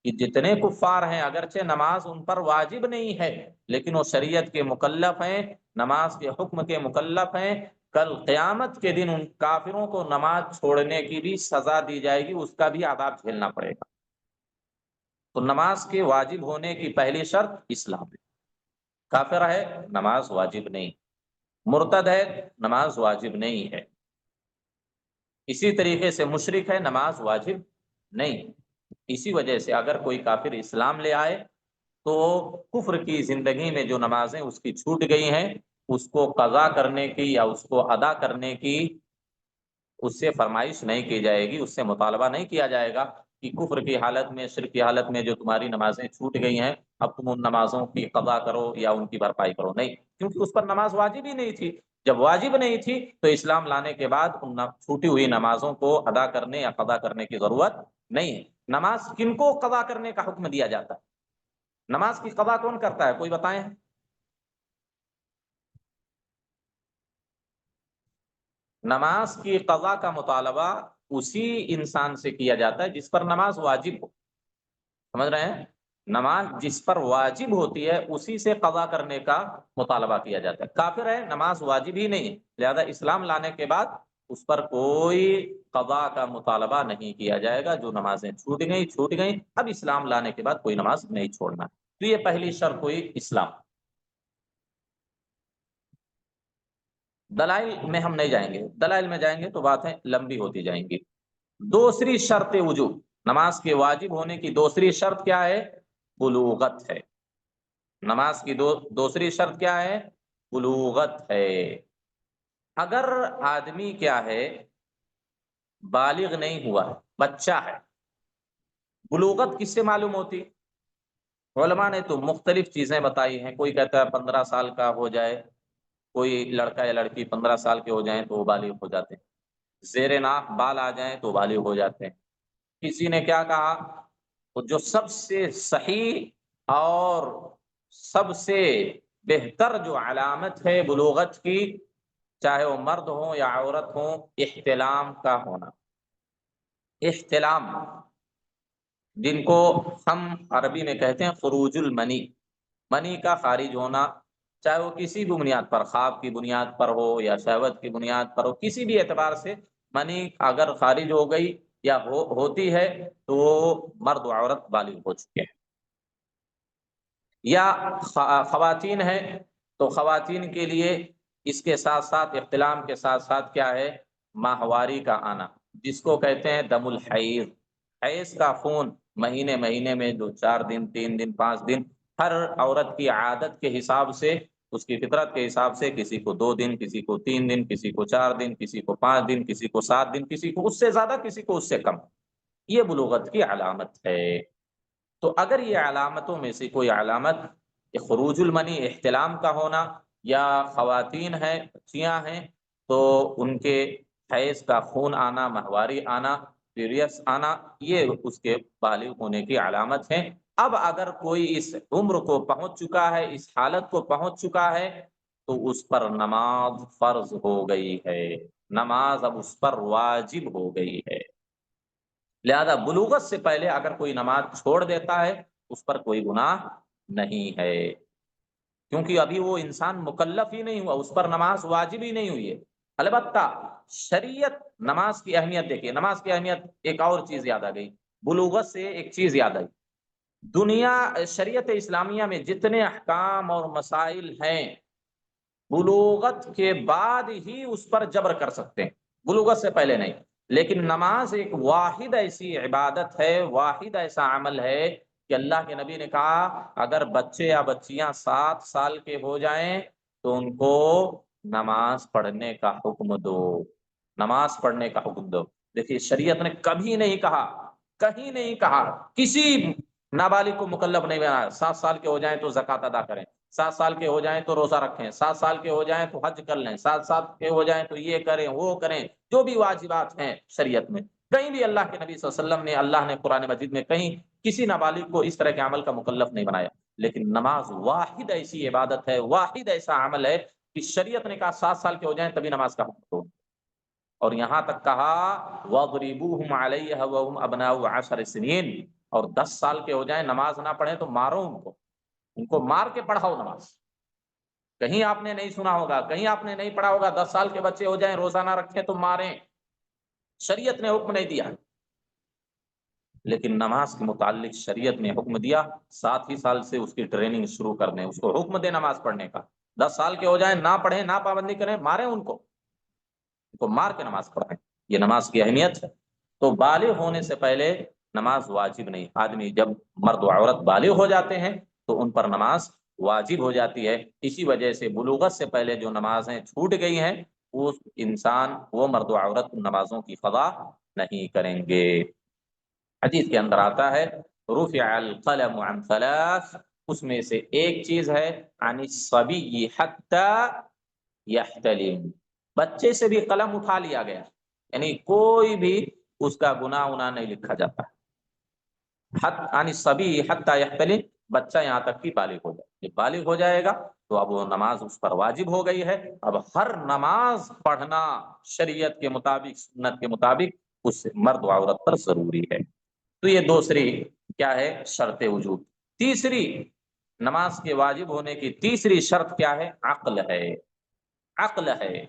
کہ جتنے کفار ہیں اگرچہ نماز ان پر واجب نہیں ہے لیکن وہ شریعت کے مکلف ہیں، نماز کے حکم کے مکلف ہیں۔ کل قیامت کے دن ان کافروں کو نماز چھوڑنے کی بھی سزا دی جائے گی، اس کا بھی عذاب جھیلنا پڑے گا۔ تو نماز کے واجب ہونے کی پہلی شرط اسلام ہے۔ کافر ہے نماز واجب نہیں، مرتد ہے نماز واجب نہیں ہے، اسی طریقے سے مشرک ہے نماز واجب نہیں۔ اسی وجہ سے اگر کوئی کافر اسلام لے آئے تو کفر کی زندگی میں جو نمازیں اس کی چھوٹ گئی ہیں اس کو قضا کرنے کی یا اس کو ادا کرنے کی اس سے فرمائش نہیں کی جائے گی، اس سے مطالبہ نہیں کیا جائے گا کہ کفر کی حالت میں، شرک کی حالت میں جو تمہاری نمازیں چھوٹ گئی ہیں اب تم ان نمازوں کی قضا کرو یا ان کی بھرپائی کرو، نہیں، کیونکہ اس پر نماز واجب ہی نہیں تھی۔ جب واجب نہیں تھی تو اسلام لانے کے بعد ان چھوٹی ہوئی نمازوں کو ادا کرنے یا قضا کرنے کی ضرورت نہیں ہے۔ نماز کن کو قضا کرنے کا حکم دیا جاتا ہے؟ نماز کی قضا کون کرتا ہے؟ کوئی بتائیں۔ نماز کی قضا کا مطالبہ اسی انسان سے کیا جاتا ہے جس پر نماز واجب ہو، سمجھ رہے ہیں؟ نماز جس پر واجب ہوتی ہے اسی سے قضا کرنے کا مطالبہ کیا جاتا ہے۔ کافر ہے نماز واجب ہی نہیں ہے، لہذا اسلام لانے کے بعد اس پر کوئی قضا کا مطالبہ نہیں کیا جائے گا۔ جو نمازیں چھوٹ گئیں، اب اسلام لانے کے بعد کوئی نماز نہیں چھوڑنا۔ تو یہ پہلی شرط ہوئی اسلام۔ دلائل میں ہم نہیں جائیں گے، دلائل میں جائیں گے تو باتیں لمبی ہوتی جائیں گی۔ دوسری شرط وجوب، نماز کے واجب ہونے کی دوسری شرط کیا ہے؟ بلوغت ہے۔ نماز کی دوسری شرط کیا ہے؟ بلوغت ہے۔ اگر آدمی کیا ہے بالغ نہیں ہوا، بچہ ہے، بلوغت کس سے معلوم ہوتی؟ علماء نے تو مختلف چیزیں بتائی ہیں، کوئی کہتا ہے 15 سال کا ہو جائے، کوئی لڑکا یا لڑکی 15 سال کے ہو جائیں تو وہ بالغ ہو جاتے ہیں، زیر ناف بال آ جائیں تو بالغ ہو جاتے ہیں۔ کسی نے کیا کہا؟ تو جو سب سے صحیح اور سب سے بہتر جو علامت ہے بلوغت کی، چاہے وہ مرد ہوں یا عورت ہوں، احتلام کا ہونا۔ احتلام، جن کو ہم عربی میں کہتے ہیں خروج المنی، منی کا خارج ہونا، چاہے وہ کسی بھی بنیاد پر، خواب کی بنیاد پر ہو یا شہوت کی بنیاد پر ہو، کسی بھی اعتبار سے منی اگر خارج ہو گئی یا ہوتی ہے تو مرد و عورت بالغ ہو چکے ہیں۔ یا خواتین ہیں تو خواتین کے لیے اس کے ساتھ ساتھ، احتلام کے ساتھ ساتھ کیا ہے؟ ماہواری کا آنا، جس کو کہتے ہیں دم الحیض، حیض کا خون مہینے مہینے میں جو 4 دن 3 دن 5 دن، ہر عورت کی عادت کے حساب سے، اس کی فطرت کے حساب سے، کسی کو 2 دن، کسی کو 3 دن، کسی کو 4 دن، کسی کو 5 دن، کسی کو 7 دن، کسی کو اس سے زیادہ، کسی کو اس سے کم، یہ بلوغت کی علامت ہے۔ تو اگر یہ علامتوں میں سے کوئی علامت خروج المنی، احتلام کا ہونا، یا خواتین ہیں، بچیاں ہیں، تو ان کے حیض کا خون آنا، ماہواری آنا، پیریڈس آنا، یہ اس کے بالغ ہونے کی علامت ہے۔ اب اگر کوئی اس عمر کو پہنچ چکا ہے، اس حالت کو پہنچ چکا ہے، تو اس پر نماز فرض ہو گئی ہے، نماز اب اس پر واجب ہو گئی ہے۔ لہذا بلوغت سے پہلے اگر کوئی نماز چھوڑ دیتا ہے، اس پر کوئی گناہ نہیں ہے، کیونکہ ابھی وہ انسان مکلف ہی نہیں ہوا، اس پر نماز واجب ہی نہیں ہوئی ہے۔ البتہ شریعت نماز کی اہمیت دیکھیے، نماز کی اہمیت، ایک اور چیز یاد آ گئی، بلوغت سے ایک چیز یاد آئی، دنیا شریعت اسلامیہ میں جتنے احکام اور مسائل ہیں، بلوغت کے بعد ہی اس پر جبر کر سکتے ہیں، بلوغت سے پہلے نہیں۔ لیکن نماز ایک واحد ایسی عبادت ہے، واحد ایسا عمل ہے کہ اللہ کے نبی نے کہا اگر بچے یا بچیاں 7 سال کے ہو جائیں تو ان کو نماز پڑھنے کا حکم دو، نماز پڑھنے کا حکم دو۔ دیکھیے شریعت نے کبھی نہیں کہا، کہیں نہیں کہا، کسی نابالغ کو مکلف نہیں بنایا 7 سال کے ہو جائیں تو زکوٰۃ ادا کریں، 7 سال کے ہو جائیں تو روزہ رکھیں، 7 سال کے ہو جائیں تو حج کر لیں، 7 سال کے ہو جائیں تو یہ کریں وہ کریں، جو بھی واجبات ہیں شریعت میں، کہیں بھی اللہ کے نبی صلی اللہ علیہ وسلم نے، اللہ نے قرآن مجید میں کہیں کسی نابالغ کو اس طرح کے عمل کا مکلف نہیں بنایا۔ لیکن نماز واحد ایسی عبادت ہے، واحد ایسا عمل ہے کہ شریعت نے کہا 7 سال کے ہو جائیں تبھی نماز کا حکم دو، اور یہاں تک کہا وَاضْرِبُوهُمْ عَلَيْهَا وَهُمْ أَبْنَاءُ 10 سِنِينَ، اور 10 سال کے ہو جائیں نماز نہ پڑھیں تو مارو ان کو مار کے پڑھاؤ نماز۔ کہیں آپ نے نہیں سنا ہوگا، کہیں آپ نے نہیں پڑھا ہوگا 10 سال کے بچے ہو جائیں روزہ نہ رکھیں تو ماریں، شریعت نے حکم نہیں دیا۔ لیکن نماز کے متعلق شریعت نے حکم دیا 7 ہی سال سے اس کی ٹریننگ شروع کر دیں، اس کو حکم دے نماز پڑھنے کا، 10 سال کے ہو جائیں نہ پڑھیں، نہ پابندی کریں، ماریں ان کو مار کے نماز پڑھائیں، یہ نماز کی اہمیت ہے۔ تو بالغ ہونے سے پہلے نماز واجب نہیں، آدمی جب مرد و عورت بالغ ہو جاتے ہیں تو ان پر نماز واجب ہو جاتی ہے۔ اسی وجہ سے بلوغت سے پہلے جو نمازیں چھوٹ گئی ہیں، وہ انسان، وہ مرد و عورت نمازوں کی قضا نہیں کریں گے۔ حدیث کے اندر آتا ہے رفع القلم عن 3، اس میں سے ایک چیز ہے عن الصبی حتی یحتلم، بچے سے بھی قلم اٹھا لیا گیا، یعنی کوئی بھی اس کا گناہ نہیں لکھا جاتا، عن الصبی حتی یحتلم، بچہ یہاں تک کہ بالغ ہو جائے، جب بالغ ہو جائے گا تو اب وہ نماز اس پر واجب ہو گئی ہے، اب ہر نماز پڑھنا شریعت کے مطابق، سنت کے مطابق اس مرد و عورت پر ضروری ہے۔ تو یہ دوسری کیا ہے؟ شرط وجوب۔ تیسری نماز کے واجب ہونے کی تیسری شرط کیا ہے؟ عقل ہے، عقل ہے۔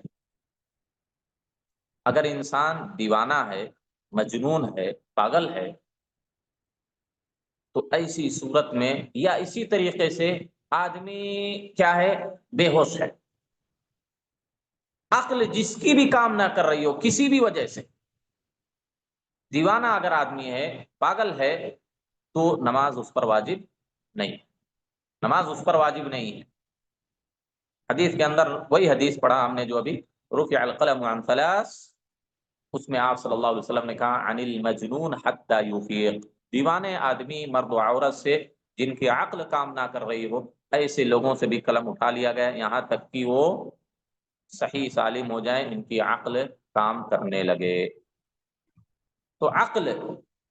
اگر انسان دیوانہ ہے، مجنون ہے، پاگل ہے، تو ایسی صورت میں، یا اسی طریقے سے آدمی کیا ہے؟ بے ہوش ہے، عقل جس کی بھی کام نہ کر رہی ہو کسی بھی وجہ سے، دیوانہ اگر آدمی ہے، پاگل ہے، تو نماز اس پر واجب نہیں، نماز اس پر واجب نہیں ہے۔ حدیث کے اندر وہی حدیث پڑھا ہم نے جو ابھی، رفع القلم عن 3، اس میں آپ صلی اللہ علیہ وسلم نے کہا عن المجنون حتی یفیق، دیوانے آدمی مرد و عورت سے جن کی عقل کام نہ کر رہی ہو، ایسے لوگوں سے بھی قلم اٹھا لیا گیا یہاں تک کہ وہ صحیح سالم ہو جائیں، ان کی عقل کام کرنے لگے۔ تو عقل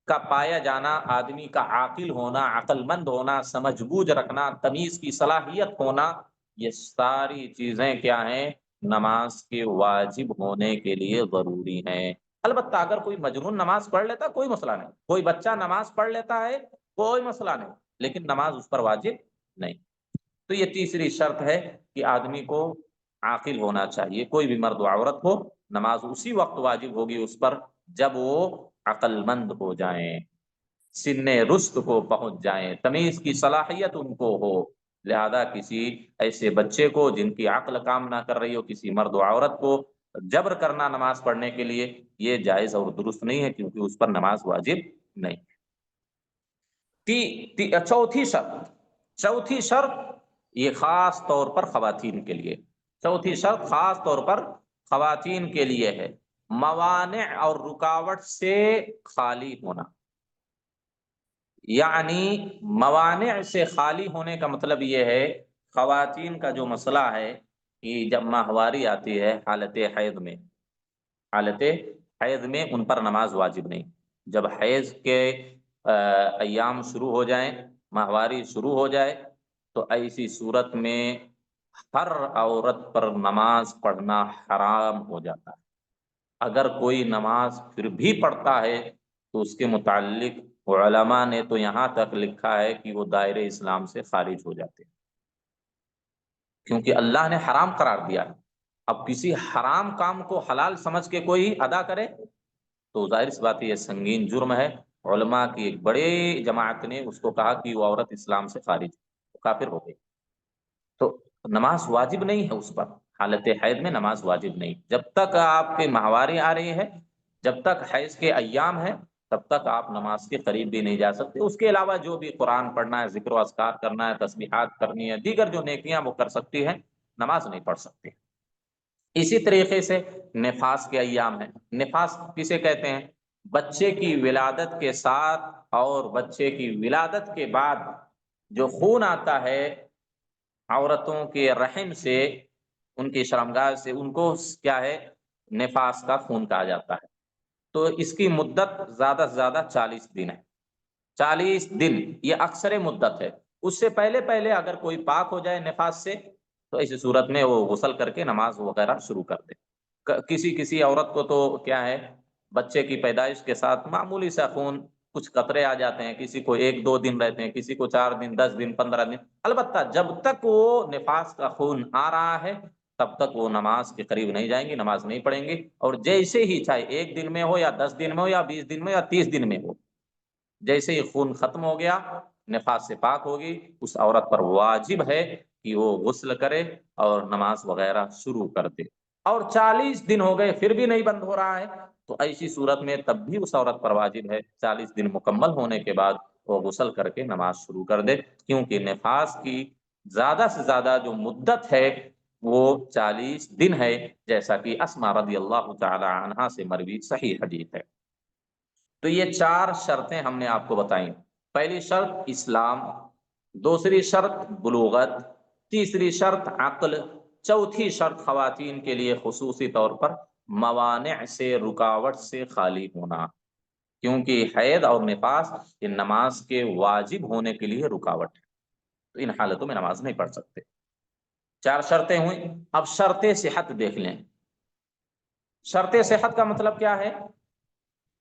کا پایا جانا، آدمی کا عاقل ہونا، عقل مند ہونا، سمجھ بوجھ رکھنا، تمیز کی صلاحیت ہونا، یہ ساری چیزیں کیا ہیں؟ نماز کے واجب ہونے کے لیے ضروری ہیں۔ البتہ اگر کوئی مجنون نماز پڑھ لیتا کوئی مسئلہ نہیں، کوئی بچہ نماز پڑھ لیتا ہے کوئی مسئلہ نہیں، لیکن نماز اس پر واجب نہیں۔ تو یہ تیسری شرط ہے کہ آدمی کو عاقل ہونا چاہیے، کوئی بھی مرد و عورت ہو، نماز اسی وقت واجب ہوگی اس پر جب وہ عقل مند ہو جائیں، سن رشد کو پہنچ جائیں، تمیز کی صلاحیت ان کو ہو۔ لہذا کسی ایسے بچے کو جن کی عقل کام نہ کر رہی ہو، کسی مرد و عورت کو جبر کرنا نماز پڑھنے کے لیے یہ جائز اور درست نہیں ہے، کیونکہ اس پر نماز واجب نہیں۔ چوتھی شرط یہ خاص طور پر خواتین کے لیے، چوتھی شرط خاص طور پر خواتین کے لیے ہے، موانع اور رکاوٹ سے خالی ہونا۔ یعنی موانع سے خالی ہونے کا مطلب یہ ہے، خواتین کا جو مسئلہ ہے کہ جب ماہواری آتی ہے حالت حیض میں ان پر نماز واجب نہیں۔ جب حیض کے ایام شروع ہو جائیں، ماہواری شروع ہو جائے، تو ایسی صورت میں ہر عورت پر نماز پڑھنا حرام ہو جاتا ہے۔ اگر کوئی نماز پھر بھی پڑھتا ہے تو اس کے متعلق علماء نے تو یہاں تک لکھا ہے کہ وہ دائرے اسلام سے خارج ہو جاتے ہیں، کیونکہ اللہ نے حرام قرار دیا ہے۔ اب کسی حرام کام کو حلال سمجھ کے کوئی ادا کرے تو ظاہر سی بات ہے یہ سنگین جرم ہے۔ علماء کی ایک بڑے جماعت نے اس کو کہا کہ وہ عورت اسلام سے خارج، وہ کافر ہو گئی۔ تو نماز واجب نہیں ہے اس پر، حالت حیض میں نماز واجب نہیں۔ جب تک آپ کے ماہواری آ رہی ہے، جب تک حیض کے ایام ہے، تب تک آپ نماز کے قریب بھی نہیں جا سکتے۔ اس کے علاوہ جو بھی قرآن پڑھنا ہے، ذکر و اذکار کرنا ہے، تسبیحات کرنی ہے، دیگر جو نیکیاں وہ کر سکتی ہیں، نماز نہیں پڑھ سکتی۔ اسی طریقے سے نفاس کے ایام ہیں۔ نفاس کسے کہتے ہیں؟ بچے کی ولادت کے ساتھ اور بچے کی ولادت کے بعد جو خون آتا ہے عورتوں کے رحم سے، ان کی شرمگاہ سے، ان کو کیا ہے؟ نفاس کا خون کہا جاتا ہے۔ تو اس کی مدت زیادہ سے زیادہ 40 دن ہے۔ 40 دن یہ اکثر مدت ہے۔ اس سے پہلے پہلے اگر کوئی پاک ہو جائے نفاس سے تو ایسی صورت میں وہ غسل کر کے نماز وغیرہ شروع کر دے۔ کسی عورت کو تو کیا ہے، بچے کی پیدائش کے ساتھ معمولی سا خون، کچھ قطرے آ جاتے ہیں، کسی کو 1-2 دن رہتے ہیں، کسی کو 4 دن، 10 دن، 15 دن۔ البتہ جب تک وہ نفاس کا خون آ رہا ہے تب تک وہ نماز کے قریب نہیں جائیں گی، نماز نہیں پڑھیں گی۔ اور جیسے ہی، چاہے 1 دن میں ہو یا 10 دن میں ہو یا 20 دن میں یا 30 دن میں ہو، جیسے ہی خون ختم ہو گیا، نفاس سے پاک ہوگی، اس عورت پر واجب ہے کہ وہ غسل کرے اور نماز وغیرہ شروع کر دے۔ اور 40 دن ہو گئے پھر بھی نہیں بند ہو رہا ہے تو ایسی صورت میں تب بھی اس عورت پر واجب ہے 40 دن مکمل ہونے کے بعد وہ غسل کر کے نماز شروع کر دے، کیونکہ نفاس کی زیادہ سے زیادہ جو مدت ہے وہ 40 دن ہے، جیسا کہ اسماء رضی اللہ تعالی عنہا سے مروی صحیح حدیث ہے۔ تو یہ 4 شرطیں ہم نے آپ کو بتائیں۔ پہلی شرط اسلام، دوسری شرط بلوغت، تیسری شرط عقل، چوتھی شرط خواتین کے لیے خصوصی طور پر موانع سے، رکاوٹ سے خالی ہونا، کیونکہ حیض اور نفاس یہ نماز کے واجب ہونے کے لیے رکاوٹ ہے، تو ان حالتوں میں نماز نہیں پڑھ سکتے۔ 4 شرطیں ہوئیں۔ اب شرط صحت دیکھ لیں۔ شرط صحت کا مطلب کیا ہے؟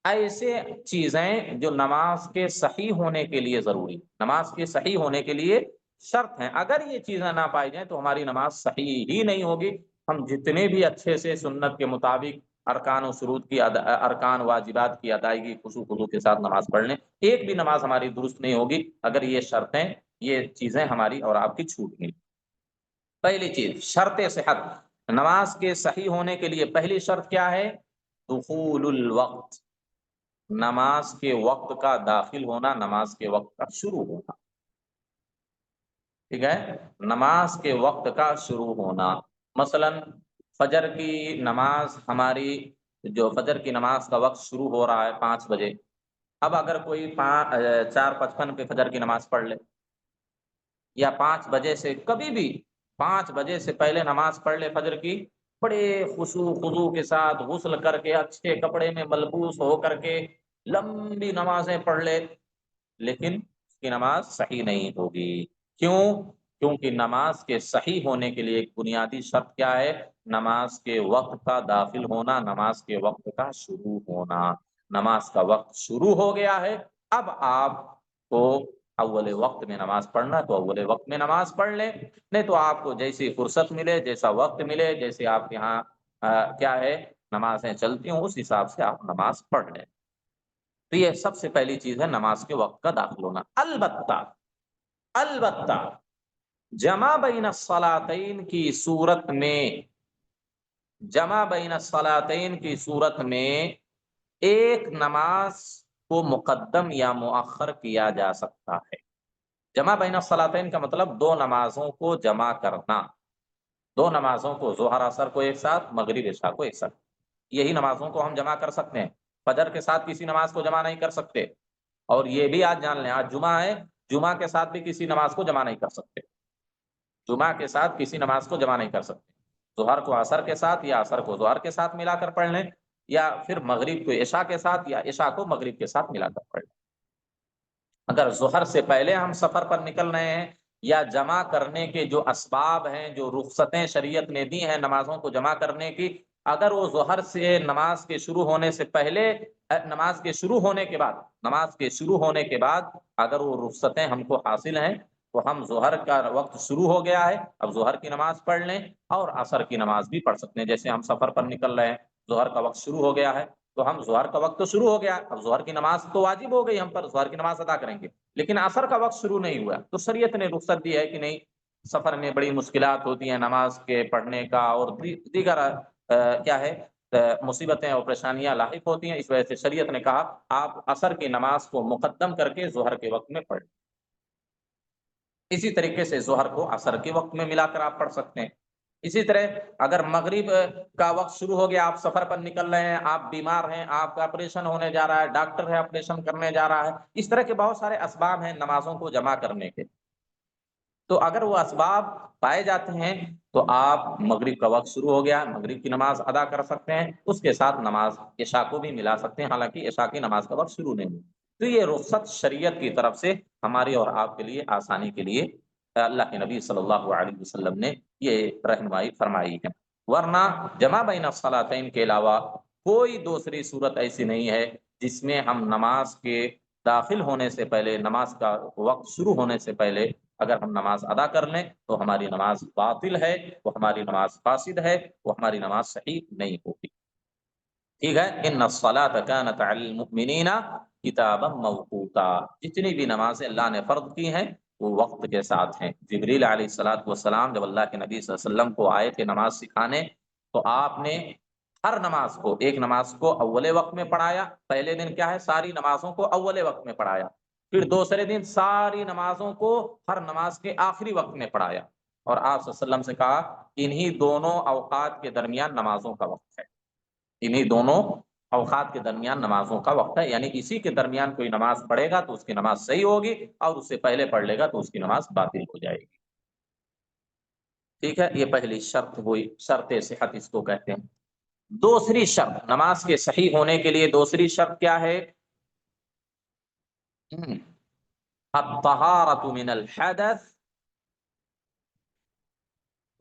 ایسے چیزیں جو نماز کے صحیح ہونے کے لیے ضروری، نماز کے صحیح ہونے کے لیے شرط ہیں، اگر یہ چیزیں نہ پائی جائیں تو ہماری نماز صحیح ہی نہیں ہوگی۔ ہم جتنے بھی اچھے سے سنت کے مطابق ارکان و شروط کی ارکان واجبات کی ادائیگی خضوع کے ساتھ نماز پڑھ لیں، ایک بھی نماز ہماری درست نہیں ہوگی اگر یہ شرطیں، یہ چیزیں ہماری اور آپ کی چھوٹ گئی۔ پہلی چیز شرط صحت، نماز کے صحیح ہونے کے لیے پہلی شرط کیا ہے؟ دخول الوقت، نماز کے وقت کا داخل ہونا، نماز کے وقت کا شروع ہونا۔ ٹھیک ہے، نماز کے وقت کا شروع ہونا۔ مثلا فجر کی نماز، ہماری جو فجر کی نماز کا وقت شروع ہو رہا ہے 5 بجے، اب اگر کوئی 4:55 پہ فجر کی نماز پڑھ لے، یا 5 بجے سے، کبھی بھی 5 بجے سے پہلے نماز پڑھ لے فجر کی، بڑے خضوع کے ساتھ غسل کر کے، اچھے کپڑے میں ملبوس ہو کر کے، لمبی نمازیں پڑھ لے لیکن اس کی نماز صحیح نہیں ہوگی۔ کیوں؟ کیونکہ نماز کے صحیح ہونے کے لیے ایک بنیادی شرط کیا ہے؟ نماز کے وقت کا داخل ہونا، نماز کے وقت کا شروع ہونا۔ نماز کا وقت شروع ہو گیا ہے، اب آپ کو اول وقت میں نماز پڑھنا تو اول وقت میں نماز پڑھ لیں، نہیں تو آپ کو جیسی فرصت ملے، جیسا وقت ملے، جیسے آپ کے یہاں کیا ہے نمازیں چلتی ہوں، اس حساب سے آپ نماز پڑھ لیں۔ تو یہ سب سے پہلی چیز ہے نماز کے وقت کا داخل ہونا۔ البتہ جمع بین الصلاتین کی صورت میں، جمع بین الصلاتین کی صورت میں ایک نماز کو مقدم یا مؤخر کیا جا سکتا ہے۔ جمع بین الصلاتین کا مطلب دو نمازوں کو جمع کرنا، دو نمازوں کو ظہر اثر کو ایک ساتھ، مغرب عشاء کو ایک ساتھ، یہی نمازوں کو ہم جمع کر سکتے ہیں۔ فجر کے ساتھ کسی نماز کو جمع نہیں کر سکتے، اور یہ بھی آج جان لیں آج جمعہ ہے، جمعہ کے ساتھ بھی کسی نماز کو جمع نہیں کر سکتے، جمعہ کے ساتھ کسی نماز کو جمع نہیں کر سکتے۔ ظہر کو عصر کے ساتھ یا عصر کو ظہر کے ساتھ ملا کر پڑھ لیں، یا پھر مغرب کو عشاء کے ساتھ یا عشاء کو مغرب کے ساتھ ملا کر پڑھ لیں۔ اگر ظہر سے پہلے ہم سفر پر نکل رہے ہیں، یا جمع کرنے کے جو اسباب ہیں، جو رخصتیں شریعت نے دی ہیں نمازوں کو جمع کرنے کی، اگر وہ ظہر سے نماز کے شروع ہونے سے پہلے، نماز کے شروع ہونے کے بعد، نماز کے شروع ہونے کے بعد اگر وہ رخصتیں ہم کو حاصل ہیں، تو ہم ظہر کا وقت شروع ہو گیا ہے، اب ظہر کی نماز پڑھ لیں، اور عصر کی نماز بھی پڑھ سکتے ہیں۔ جیسے ہم سفر پر نکل رہے ہیں، ظہر کا وقت شروع ہو گیا ہے، تو ہم ظہر کا وقت تو شروع ہو گیا، اب ظہر کی نماز تو واجب ہو گئی ہم پر، ظہر کی نماز ادا کریں گے، لیکن عصر کا وقت شروع نہیں ہوا، تو شریعت نے رخصت دی ہے کہ نہیں، سفر میں بڑی مشکلات ہوتی ہیں نماز کے پڑھنے کا، اور دیگر کیا ہے مصیبتیں اور پریشانیاں لاحق ہوتی ہیں، اس وجہ سے شریعت نے کہا آپ عصر کی نماز کو مقدم کر کے ظہر کے وقت میں پڑھیں۔ اسی طریقے سے ظہر کو عصر کے وقت میں ملا کر آپ پڑھ سکتے ہیں۔ اسی طرح اگر مغرب کا وقت شروع ہو گیا، آپ سفر پر نکل رہے ہیں، آپ بیمار ہیں، آپ کا آپریشن ہونے جا رہا ہے، ڈاکٹر ہے آپریشن کرنے جا رہا ہے، اس طرح کے بہت سارے اسباب ہیں نمازوں کو جمع کرنے کے، تو اگر وہ اسباب پائے جاتے ہیں تو آپ مغرب کا وقت شروع ہو گیا، مغرب کی نماز ادا کر سکتے ہیں، اس کے ساتھ نماز عشاء کو بھی ملا سکتے ہیں، حالانکہ عشاء کی نماز کا وقت شروع نہیں۔ تو یہ رخصت شریعت کی طرف سے ہماری اور آپ کے لیے آسانی کے لیے اللہ کے نبی صلی اللہ علیہ وسلم نے یہ رہنمائی فرمائی ہے۔ ورنہ جمع بین الصلاتین کے علاوہ کوئی دوسری صورت ایسی نہیں ہے جس میں ہم نماز کے داخل ہونے سے پہلے، نماز کا وقت شروع ہونے سے پہلے اگر ہم نماز ادا کر لیں تو ہماری نماز باطل ہے، وہ ہماری نماز فاسد ہے، وہ ہماری نماز صحیح نہیں ہوگی۔ ٹھیک ہے، ان الصلاۃ کانت علی المؤمنین کتابا موقوتا، جتنی بھی نمازیں اللہ نے فرض کی ہیں وہ وقت کے ساتھ ہیں۔ جبریل علیہ الصلاۃ والسلام جب اللہ کے نبی صلی اللہ علیہ وسلم کو آئے تھے نماز سکھانے، تو آپ نے ہر نماز کو، ایک نماز کو اول وقت میں پڑھایا، پہلے دن کیا ہے ساری نمازوں کو اول وقت میں پڑھایا، پھر دوسرے دن ساری نمازوں کو ہر نماز کے آخری وقت میں پڑھایا، اور آپ صلی اللہ علیہ وسلم سے کہا انہی دونوں اوقات کے درمیان نمازوں کا وقت ہے، انہی دونوں اوقات کے درمیان نمازوں کا وقت ہے، یعنی اسی کے درمیان کوئی نماز پڑھے گا تو اس کی نماز صحیح ہوگی، اور اس سے پہلے پڑھ لے گا تو اس کی نماز باطل ہو جائے گی۔ ٹھیک ہے، یہ پہلی شرط ہوئی، شرط صحت اس کو کہتے ہیں۔ دوسری شرط نماز کے صحیح ہونے کے لیے، دوسری شرط کیا ہے؟ الطہارۃ من الحدث،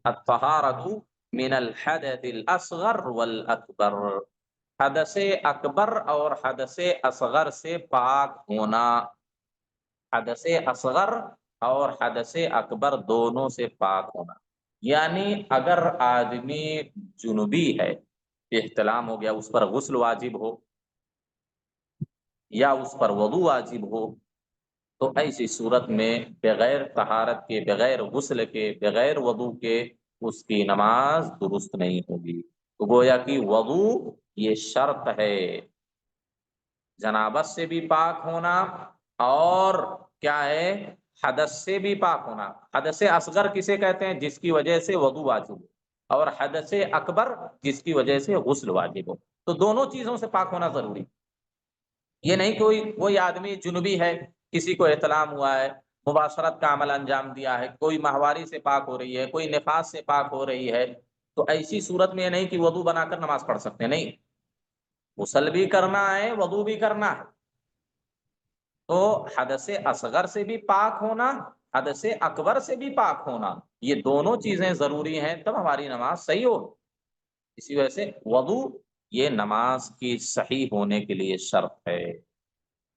الطہارۃ من الحدث الاصغر والاکبر، حدث اکبر اور حدث اصغر سے پاک ہونا، حدث اصغر اور حدث اکبر دونوں سے پاک ہونا، یعنی اگر آدمی جنوبی ہے، احتلام ہو گیا، اس پر غسل واجب ہو یا اس پر وضو واجب ہو، تو ایسی صورت میں بغیر طہارت کے، بغیر غسل کے، بغیر وضو کے اس کی نماز درست نہیں ہوگی۔ تو گویا کہ وضو یہ شرط ہے، جنابت سے بھی پاک ہونا، اور کیا ہے حدث سے بھی پاک ہونا۔ حدث اصغر کسے کہتے ہیں؟ جس کی وجہ سے وضو واجب ہو، اور حدث اکبر جس کی وجہ سے غسل واجب ہو، تو دونوں چیزوں سے پاک ہونا ضروری۔ یہ نہیں کوئی آدمی جنوبی ہے، کسی کو احتلام ہوا ہے، مباشرت کا عمل انجام دیا ہے، کوئی ماہواری سے پاک ہو رہی ہے، کوئی نفاس سے پاک ہو رہی ہے، تو ایسی صورت میں یہ نہیں کہ وضو بنا کر نماز پڑھ سکتے، نہیں، غسل بھی کرنا ہے، وضو بھی کرنا ہے، تو حدث اصغر سے بھی پاک ہونا، حدث اکبر سے بھی پاک ہونا، یہ دونوں چیزیں ضروری ہیں تب ہماری نماز صحیح ہو۔ اسی وجہ سے وضو یہ نماز کی صحیح ہونے کے لیے شرط ہے۔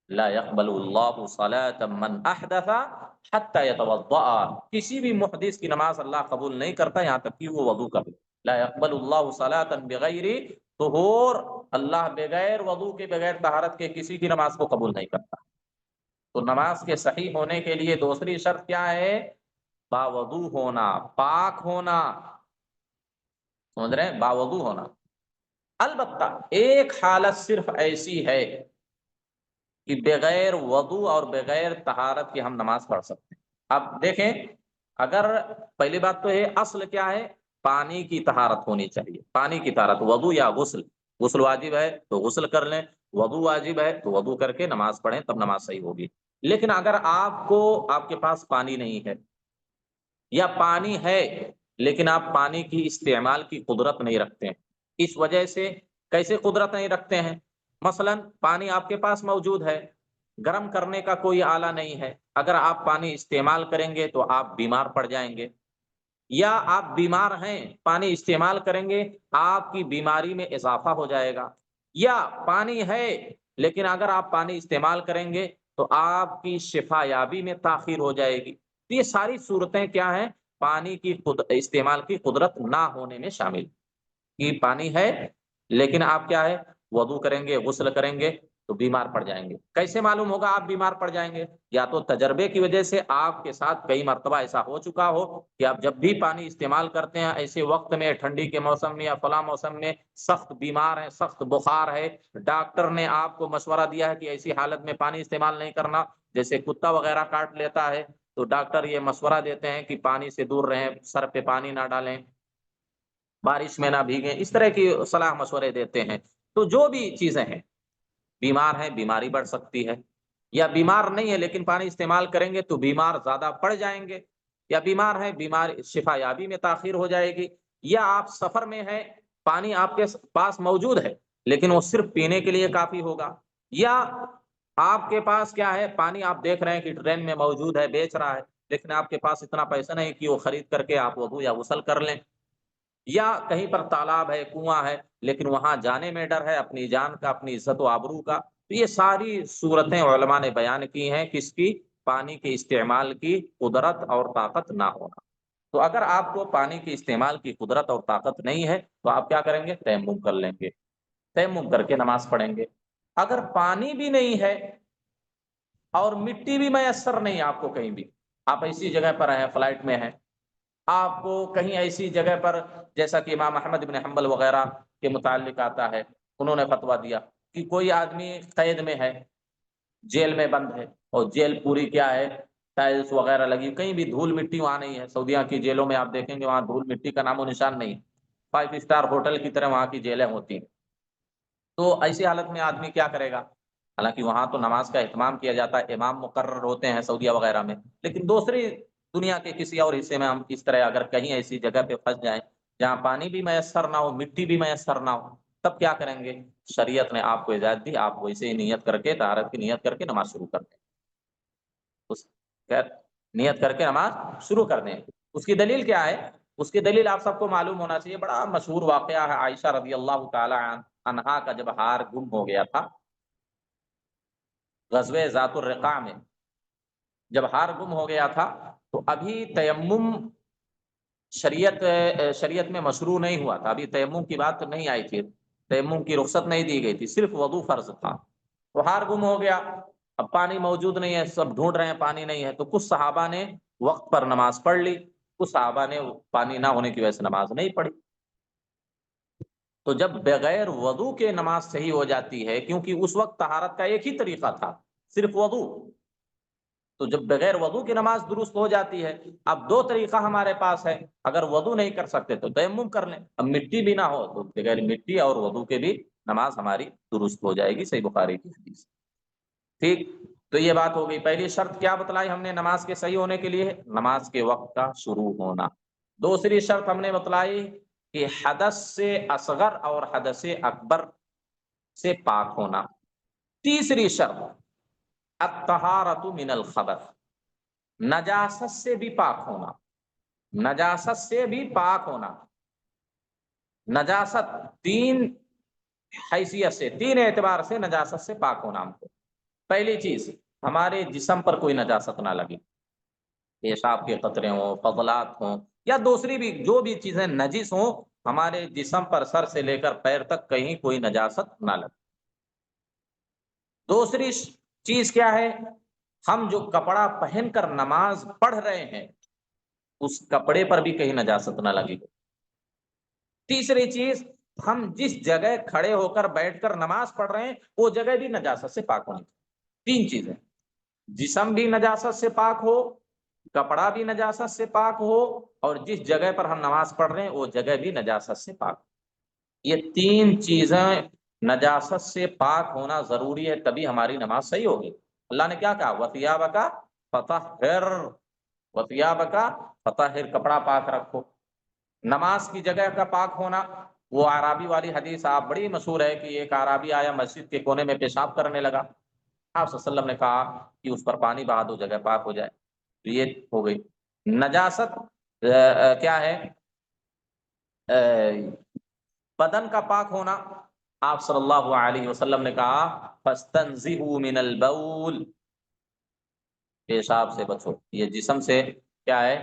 لا يقبل اللہ صلاة من احدث حتى يتوضأ، کسی بھی محدث کی نماز اللہ قبول نہیں کرتا یہاں تک کہ وہ وضو کرے۔ لا يقبل اللہ صلاة بغیر طہور، اللہ بغیر وضو کے، بغیر طہارت کے کسی کی نماز کو قبول نہیں کرتا۔ تو نماز کے صحیح ہونے کے لیے دوسری شرط کیا ہے؟ باوضو ہونا، پاک ہونا، سمجھ رہے ہیں؟ باوضو ہونا۔ البتہ ایک حالت صرف ایسی ہے کہ بغیر وضو اور بغیر طہارت کی ہم نماز پڑھ سکتے ہیں۔ اب دیکھیں، اگر پہلی بات تو ہے اصل کیا ہے؟ پانی کی طہارت ہونی چاہیے، پانی کی طہارت، وضو یا غسل، غسل واجب ہے تو غسل کر لیں، وضو واجب ہے تو وضو کر کے نماز پڑھیں، تب نماز صحیح ہوگی۔ لیکن اگر آپ کے پاس پانی نہیں ہے، یا پانی ہے لیکن آپ پانی کی استعمال کی قدرت نہیں رکھتے ہیں، اس وجہ سے کیسے قدرت نہیں رکھتے ہیں؟ مثلا پانی آپ کے پاس موجود ہے، گرم کرنے کا کوئی آلہ نہیں ہے، اگر آپ پانی استعمال کریں گے تو آپ بیمار پڑ جائیں گے، یا آپ بیمار ہیں پانی استعمال کریں گے آپ کی بیماری میں اضافہ ہو جائے گا، یا پانی ہے لیکن اگر آپ پانی استعمال کریں گے تو آپ کی شفا یابی میں تاخیر ہو جائے گی۔ تو یہ ساری صورتیں کیا ہیں؟ پانی کی استعمال کی قدرت نہ ہونے میں شامل، کہ پانی ہے لیکن آپ کیا ہے، وضو کریں گے، غسل کریں گے تو بیمار پڑ جائیں گے۔ کیسے معلوم ہوگا آپ بیمار پڑ جائیں گے؟ یا تو تجربے کی وجہ سے آپ کے ساتھ کئی مرتبہ ایسا ہو چکا ہو کہ آپ جب بھی پانی استعمال کرتے ہیں ایسے وقت میں، ٹھنڈی کے موسم میں یا فلاں موسم میں سخت بیمار ہیں، سخت بخار ہے، ڈاکٹر نے آپ کو مشورہ دیا ہے کہ ایسی حالت میں پانی استعمال نہیں کرنا، جیسے کتا وغیرہ کاٹ لیتا ہے تو ڈاکٹر یہ مشورہ دیتے ہیں کہ پانی سے دور رہیں، سر پہ پانی نہ ڈالیں، بارش میں نہ بھیگیں، اس طرح کی صلاح مشورے دیتے ہیں۔ تو جو بھی چیزیں ہیں، بیمار ہیں بیماری بڑھ سکتی ہے، یا بیمار نہیں ہے لیکن پانی استعمال کریں گے تو بیمار زیادہ پڑ جائیں گے، یا بیمار ہیں بیمار شفا یابی میں تاخیر ہو جائے گی، یا آپ سفر میں ہیں پانی آپ کے پاس موجود ہے لیکن وہ صرف پینے کے لیے کافی ہوگا، یا آپ کے پاس کیا ہے، پانی آپ دیکھ رہے ہیں کہ ٹرین میں موجود ہے، بیچ رہا ہے، لیکن آپ کے پاس اتنا پیسہ نہیں کہ وہ خرید کر کے آپ وضو یا غسل کر لیں، یا کہیں پر تالاب ہے، کنواں ہے لیکن وہاں جانے میں ڈر ہے اپنی جان کا، اپنی عزت و آبرو کا۔ تو یہ ساری صورتیں علماء نے بیان کی ہیں، کس کی؟ پانی کے استعمال کی قدرت اور طاقت نہ ہونا۔ تو اگر آپ کو پانی کے استعمال کی قدرت اور طاقت نہیں ہے تو آپ کیا کریں گے؟ تیمم کر لیں گے، تیمم کر کے نماز پڑھیں گے۔ اگر پانی بھی نہیں ہے اور مٹی بھی میسر نہیں آپ کو کہیں بھی، آپ ایسی جگہ پر ہیں، فلائٹ میں ہیں، آپ کو کہیں ایسی جگہ پر، جیسا کہ امام احمد بن حنبل وغیرہ کے متعلق آتا ہے، انہوں نے فتویٰ دیا کہ کوئی آدمی قید میں ہے، جیل میں بند ہے، اور جیل پوری کیا ہے، ٹائلس وغیرہ لگی، کہیں بھی دھول مٹی وہاں نہیں ہے۔ سعودیہ کی جیلوں میں آپ دیکھیں گے وہاں دھول مٹی کا نام و نشان نہیں، 5 اسٹار ہوٹل کی طرح وہاں کی جیلیں ہوتی ہیں۔ تو ایسی حالت میں آدمی کیا کرے گا؟ حالانکہ وہاں تو نماز کا اہتمام کیا جاتا ہے، امام مقرر ہوتے ہیں سعودیہ وغیرہ میں، لیکن دوسری دنیا کے کسی اور حصے میں ہم اس طرح اگر کہیں ایسی جگہ پہ پھنس جائیں جہاں پانی بھی میسر نہ ہو، مٹی بھی میسر نہ ہو، تب کیا کریں گے؟ شریعت نے آپ کو اجازت دی، آپ ویسے ہی نیت کر کے، طہارت کی نیت کر کے نماز شروع کر دیں، اس نیت کر کے نماز شروع کر دیں۔ اس کی دلیل کیا ہے؟ اس کی دلیل آپ سب کو معلوم ہونا چاہیے، بڑا مشہور واقعہ ہے عائشہ رضی اللہ تعالی عنہا کا، جب ہار گم ہو گیا تھا غزوہ ذات الرقاع میں، جب ہار گم ہو گیا تھا تو ابھی تیمم شریعت میں مشروع نہیں ہوا تھا، ابھی تیمم کی بات نہیں آئی تھی، تیمم کی رخصت نہیں دی گئی تھی، صرف وضو فرض تھا۔ تو ہار گم ہو گیا، اب پانی موجود نہیں ہے، سب ڈھونڈ رہے ہیں پانی نہیں ہے، تو کچھ صحابہ نے وقت پر نماز پڑھ لی، کچھ صحابہ نے پانی نہ ہونے کی وجہ سے نماز نہیں پڑھی۔ تو جب بغیر وضو کے نماز صحیح ہو جاتی ہے، کیونکہ اس وقت طہارت کا ایک ہی طریقہ تھا، صرف وضو، تو جب بغیر وضو کی نماز درست ہو جاتی ہے۔ اب دو طریقہ ہمارے پاس ہے، اگر وضو نہیں کر سکتے تو تیمم کر لیں، اب مٹی بھی نہ ہو تو بغیر مٹی اور وضو کے بھی نماز ہماری درست ہو جائے گی، صحیح بخاری کی حدیث۔ ٹھیک، تو یہ بات ہو گئی۔ پہلی شرط کیا بتلائی ہم نے نماز کے صحیح ہونے کے لیے؟ نماز کے وقت کا شروع ہونا۔ دوسری شرط ہم نے بتلائی کہ حدث سے اصغر اور حدث اکبر سے پاک ہونا۔ تیسری شرط الطہارۃ من الخبث، نجاست سے بھی پاک ہونا، نجاست سے بھی پاک ہونا۔ نجاست تین حیثیت سے، تین اعتبار سے نجاست سے پاک ہونا ہم کو۔ پہلی چیز، ہمارے جسم پر کوئی نجاست نہ لگے، پیشاب کے قطرے ہوں، فضلات ہوں، یا دوسری بھی جو بھی چیزیں نجس ہوں، ہمارے جسم پر سر سے لے کر پیر تک کہیں کوئی نجاست نہ لگے۔ دوسری چیز کیا ہے؟ ہم جو کپڑا پہن کر نماز پڑھ رہے ہیں اس کپڑے پر بھی کہیں نجاست نہ لگے۔ تیسری چیز، ہم جس جگہ کھڑے ہو کر بیٹھ کر نماز پڑھ رہے ہیں وہ جگہ بھی نجاست سے پاک ہونی چاہیے۔ تین چیزیں، جسم بھی نجاست سے پاک ہو، کپڑا بھی نجاست سے پاک ہو، اور جس جگہ پر ہم نماز پڑھ رہے ہیں وہ جگہ بھی نجاست سے پاک ہو۔ یہ تین چیزیں نجاست سے پاک ہونا ضروری ہے، تبھی ہماری نماز صحیح ہوگی۔ اللہ نے کیا کہا؟ وَثِيَابَكَ فَطَهِّرْ، وَثِيَابَكَ فَطَهِّرْ، کپڑا پاک رکھو۔ نماز کی جگہ کا پاک ہونا، وہ اعرابی والی حدیث آپ بڑی مشہور ہے کہ ایک اعرابی آیا مسجد کے کونے میں پیشاب کرنے لگا، آپ صلی اللہ علیہ وسلم نے کہا کہ اس پر پانی بہا دو، جگہ پاک ہو جائے۔ تو یہ ہو گئی نجاست۔ کیا ہے؟ بدن کا پاک ہونا، آپ صلی اللہ علیہ وسلم نے کہا فَاسْتَنزِهُوا مِنَ الْبَوْلِ، پیشاب سے بچو۔ یہ جسم سے کیا ہے؟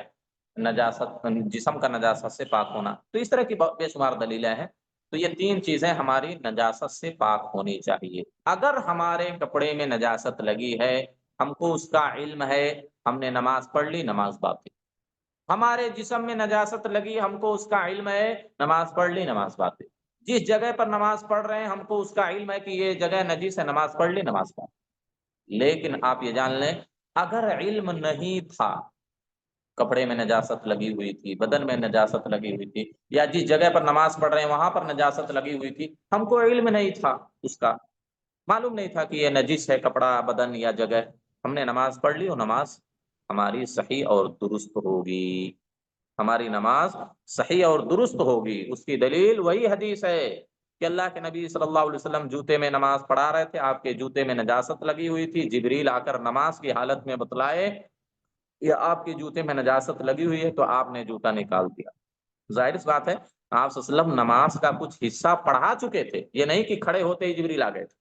نجاست، جسم کا نجاست سے پاک ہونا۔ تو اس طرح کی بے شمار دلیلیں ہیں۔ تو یہ تین چیزیں ہماری نجاست سے پاک ہونی چاہیے۔ اگر ہمارے کپڑے میں نجاست لگی ہے، ہم کو اس کا علم ہے، ہم نے نماز پڑھ لی، نماز باطل۔ ہمارے جسم میں نجاست لگی، ہم کو اس کا علم ہے، نماز پڑھ لی، نماز باطل۔ جس جگہ پر نماز پڑھ رہے ہیں ہم کو اس کا علم ہے کہ یہ جگہ نجیس ہے، نماز پڑھ لی، نماز باطل۔ لیکن آپ یہ جان لیں، اگر علم نہیں تھا، کپڑے میں نجاست لگی ہوئی تھی، بدن میں نجاست لگی ہوئی تھی، یا جس جگہ پر نماز پڑھ رہے ہیں وہاں پر نجاست لگی ہوئی تھی، ہم کو علم نہیں تھا، اس کا معلوم نہیں تھا کہ یہ نجس ہے کپڑا، بدن یا جگہ، ہم نے نماز پڑھ لی، اور نماز ہماری صحیح اور درست ہوگی، ہماری نماز صحیح اور درست ہوگی۔ اس کی دلیل وہی حدیث ہے کہ اللہ کے نبی صلی اللہ علیہ وسلم جوتے میں نماز پڑھا رہے تھے، آپ کے جوتے میں نجاست لگی ہوئی تھی، جبریل آ کر نماز کی حالت میں بتلائے یا آپ کے جوتے میں نجاست لگی ہوئی ہے، تو آپ نے جوتا نکال دیا۔ ظاہر سی بات ہے آپ صلی اللہ علیہ وسلم نماز کا کچھ حصہ پڑھا چکے تھے، یہ نہیں کہ کھڑے ہوتے ہی جبریل آ گئے تھے،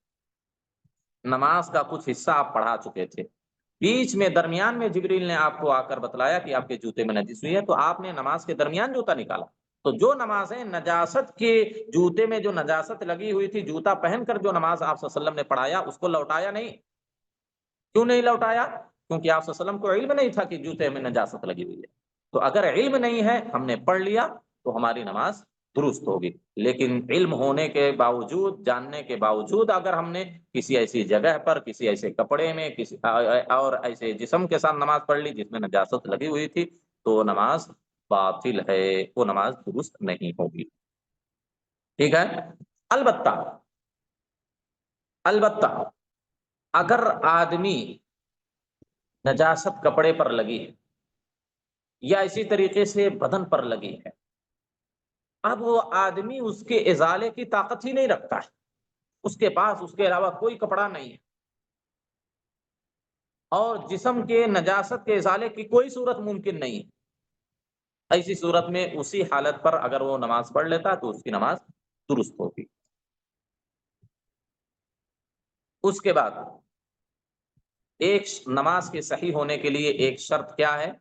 نماز کا کچھ حصہ آپ پڑھا چکے تھے، بیچ میں درمیان میں جبریل نے آپ کو آ کر بتلایا کہ آپ کے جوتے میں نجس ہوئی ہے، تو آپ نے نماز کے درمیان جوتا نکالا۔ تو جو نمازیں نجاست کے جوتے میں جو نجاست لگی ہوئی تھی، جوتا پہن کر جو نماز آپ صلی اللہ علیہ وسلم نے پڑھایا، اس کو لوٹایا نہیں۔ کیوں نہیں لوٹایا؟ کیونکہ آپ صلی اللہ علیہ وسلم کو علم نہیں تھا کہ جوتے میں نجاست لگی ہوئی ہے۔ تو اگر علم نہیں ہے، ہم نے پڑھ لیا، تو ہماری نماز درست ہوگی۔ لیکن علم ہونے کے باوجود، جاننے کے باوجود اگر ہم نے کسی ایسی جگہ پر، کسی ایسے کپڑے میں، کسی اور ایسے جسم کے ساتھ نماز پڑھ لی جس میں نجاست لگی ہوئی تھی، تو نماز باطل ہے، وہ نماز درست نہیں ہوگی۔ ٹھیک ہے؟ البتہ اگر آدمی نجاست کپڑے پر لگی ہے یا اسی طریقے سے بدن پر لگی ہے، اب وہ آدمی اس کے ازالے کی طاقت ہی نہیں رکھتا ہے، اس کے پاس اس کے علاوہ کوئی کپڑا نہیں ہے، اور جسم کے نجاست کے ازالے کی کوئی صورت ممکن نہیں ہے، ایسی صورت میں اسی حالت پر اگر وہ نماز پڑھ لیتا تو اس کی نماز درست ہوگی۔ اس کے بعد ایک نماز کے صحیح ہونے کے لیے ایک شرط کیا ہے؟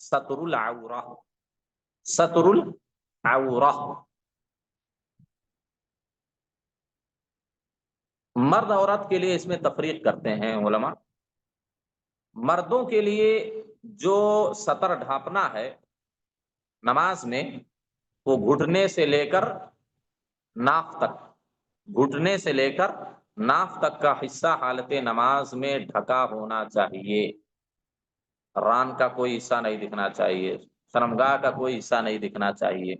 ستر العورہ، ستر العورہ۔ مرد عورت کے لیے اس میں تفریق کرتے ہیں علماء۔ مردوں کے لیے جو ستر ڈھانپنا ہے نماز میں، وہ گھٹنے سے لے کر ناف تک، گھٹنے سے لے کر ناف تک کا حصہ حالت نماز میں ڈھکا ہونا چاہیے، ران کا کوئی حصہ نہیں دکھنا چاہیے، شرمگاہ کا کوئی حصہ نہیں دکھنا چاہیے۔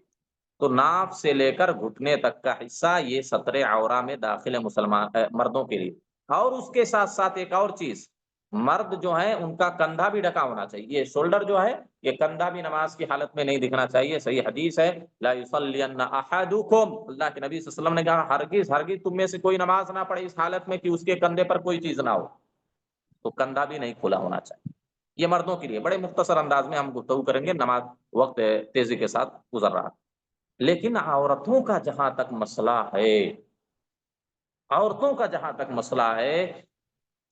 تو ناف سے لے کر گھٹنے تک کا حصہ یہ ستر عورہ میں داخل ہے مسلمان مردوں کے لیے۔ اور اس کے ساتھ ساتھ ایک اور چیز مرد جو ہیں ان کا کندھا بھی ڈھکا ہونا چاہیے، یہ شولڈر جو ہے یہ کندھا بھی نماز کی حالت میں نہیں دکھنا چاہیے۔ صحیح حدیث ہے لا یصلین احدکم، اللہ کے نبی صلی اللہ علیہ وسلم نے کہا ہرگز ہرگز تم میں سے کوئی نماز نہ پڑھے اس حالت میں کہ اس کے کندھے پر کوئی چیز نہ ہو، تو کندھا بھی نہیں کھلا ہونا چاہیے۔ یہ مردوں کے لیے بڑے مختصر انداز میں ہم گفتگو کریں گے، نماز وقت تیزی کے ساتھ گزر رہا۔ لیکن عورتوں کا جہاں تک مسئلہ ہے، عورتوں کا جہاں تک مسئلہ ہے،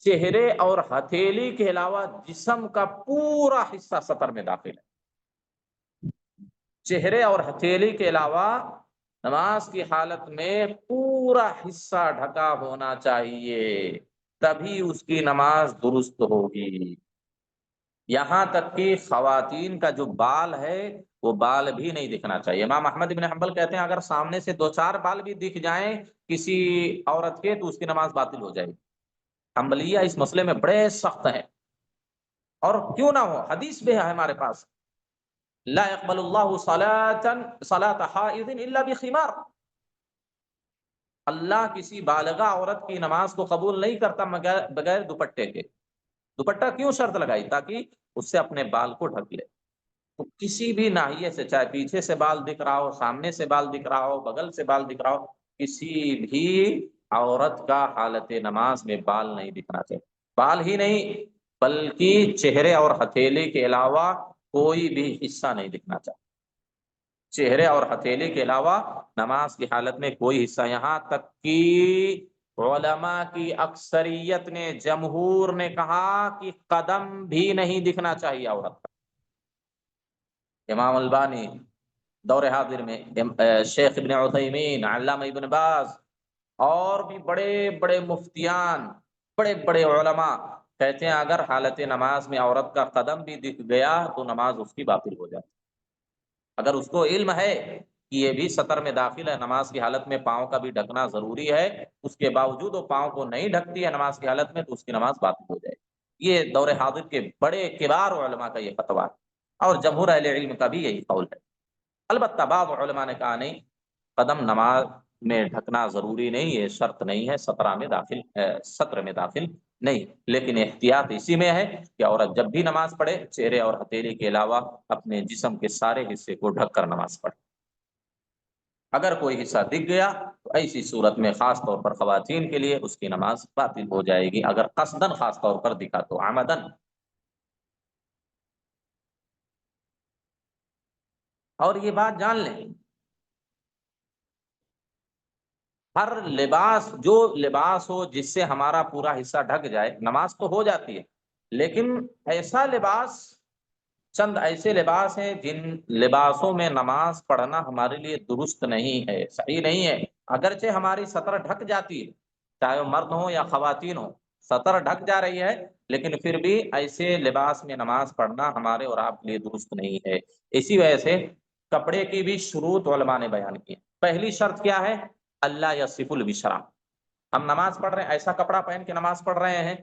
چہرے اور ہتھیلی کے علاوہ جسم کا پورا حصہ سطر میں داخل ہے۔ چہرے اور ہتھیلی کے علاوہ نماز کی حالت میں پورا حصہ ڈھکا ہونا چاہیے، تبھی اس کی نماز درست ہوگی۔ یہاں تک کہ خواتین کا جو بال ہے وہ بال بھی نہیں دکھنا چاہیے۔ امام احمد بن حنبل کہتے ہیں اگر سامنے سے 2-4 بال بھی دکھ جائیں کسی عورت کے تو اس کی نماز باطل ہو جائے گی۔ حنبلیہ اس مسئلے میں بڑے سخت ہیں، اور کیوں نہ ہو، حدیث بھی ہے ہمارے پاس، لا يقبل اللہ صلاۃ حائض الا بخمار، اللہ کسی بالغہ عورت کی نماز کو قبول نہیں کرتا مگر بغیر دوپٹے کے۔ دوپٹہ کیوں شرط لگائی؟ تاکہ اس سے اپنے بال کو ڈھک لے۔ تو کسی بھی ناحیے سے، چاہے پیچھے سے بال دکھ رہا ہو، سامنے سے بال دکھ رہا ہو، بغل سے بال دکھ رہا ہو، کسی بھی عورت کا حالت نماز میں بال نہیں دکھنا چاہیے۔ بال ہی نہیں بلکہ چہرے اور ہتھیلی کے علاوہ کوئی بھی حصہ نہیں دکھنا چاہیے۔ چہرے اور ہتھیلی کے علاوہ نماز کی حالت میں کوئی حصہ، یہاں تک کہ علماء کی اکثریت نے، جمہور نے کہا کہ قدم بھی نہیں دکھنا چاہیے عورت کا۔ امام البانی دور حاضر میں، شیخ ابن عثیمین، علامہ ابن باز، اور بھی بڑے بڑے مفتیان، بڑے بڑے علماء کہتے ہیں اگر حالت نماز میں عورت کا قدم بھی دکھ گیا تو نماز اس کی باطل ہو جاتی۔ اگر اس کو علم ہے کہ یہ بھی سطر میں داخل ہے، نماز کی حالت میں پاؤں کا بھی ڈھکنا ضروری ہے، اس کے باوجود وہ پاؤں کو نہیں ڈھکتی ہے نماز کی حالت میں، تو اس کی نماز باطل ہو جائے گی۔ یہ دور حاضر کے بڑے کبار علماء کا یہ فتویٰ ہے، اور جمہور اہل علم کا بھی یہی قول ہے۔ البتہ بعض علماء نے کہا نہیں، قدم نماز میں ڈھکنا ضروری نہیں، یہ شرط نہیں ہے، سطر میں داخل نہیں، لیکن احتیاط اسی میں ہے کہ عورت جب بھی نماز پڑھے چہرے اور ہتھیلی کے علاوہ اپنے جسم کے سارے حصے کو ڈھک کر نماز پڑھے۔ اگر کوئی حصہ دکھ گیا تو ایسی صورت میں خاص طور پر خواتین کے لیے اس کی نماز باطل ہو جائے گی، اگر قصدن خاص طور پر دکھا تو، عمدن۔ اور یہ بات جان لیں، ہر لباس، جو لباس ہو جس سے ہمارا پورا حصہ ڈھک جائے، نماز تو ہو جاتی ہے، لیکن ایسا لباس، چند ایسے لباس ہیں جن لباسوں میں نماز پڑھنا ہمارے لیے درست نہیں ہے، صحیح نہیں ہے۔ اگرچہ ہماری سطر ڈھک جاتی ہے، چاہے وہ مرد ہو یا خواتین ہو، سطر ڈھک جا رہی ہے، لیکن پھر بھی ایسے لباس میں نماز پڑھنا ہمارے اور آپ کے لیے درست نہیں ہے۔ اسی وجہ سے کپڑے کی بھی شروط علماء نے بیان کی۔ پہلی شرط کیا ہے؟ اللہ یصف البشرا، ہم نماز پڑھ رہے ہیں، ایسا کپڑا پہن کے نماز پڑھ رہے ہیں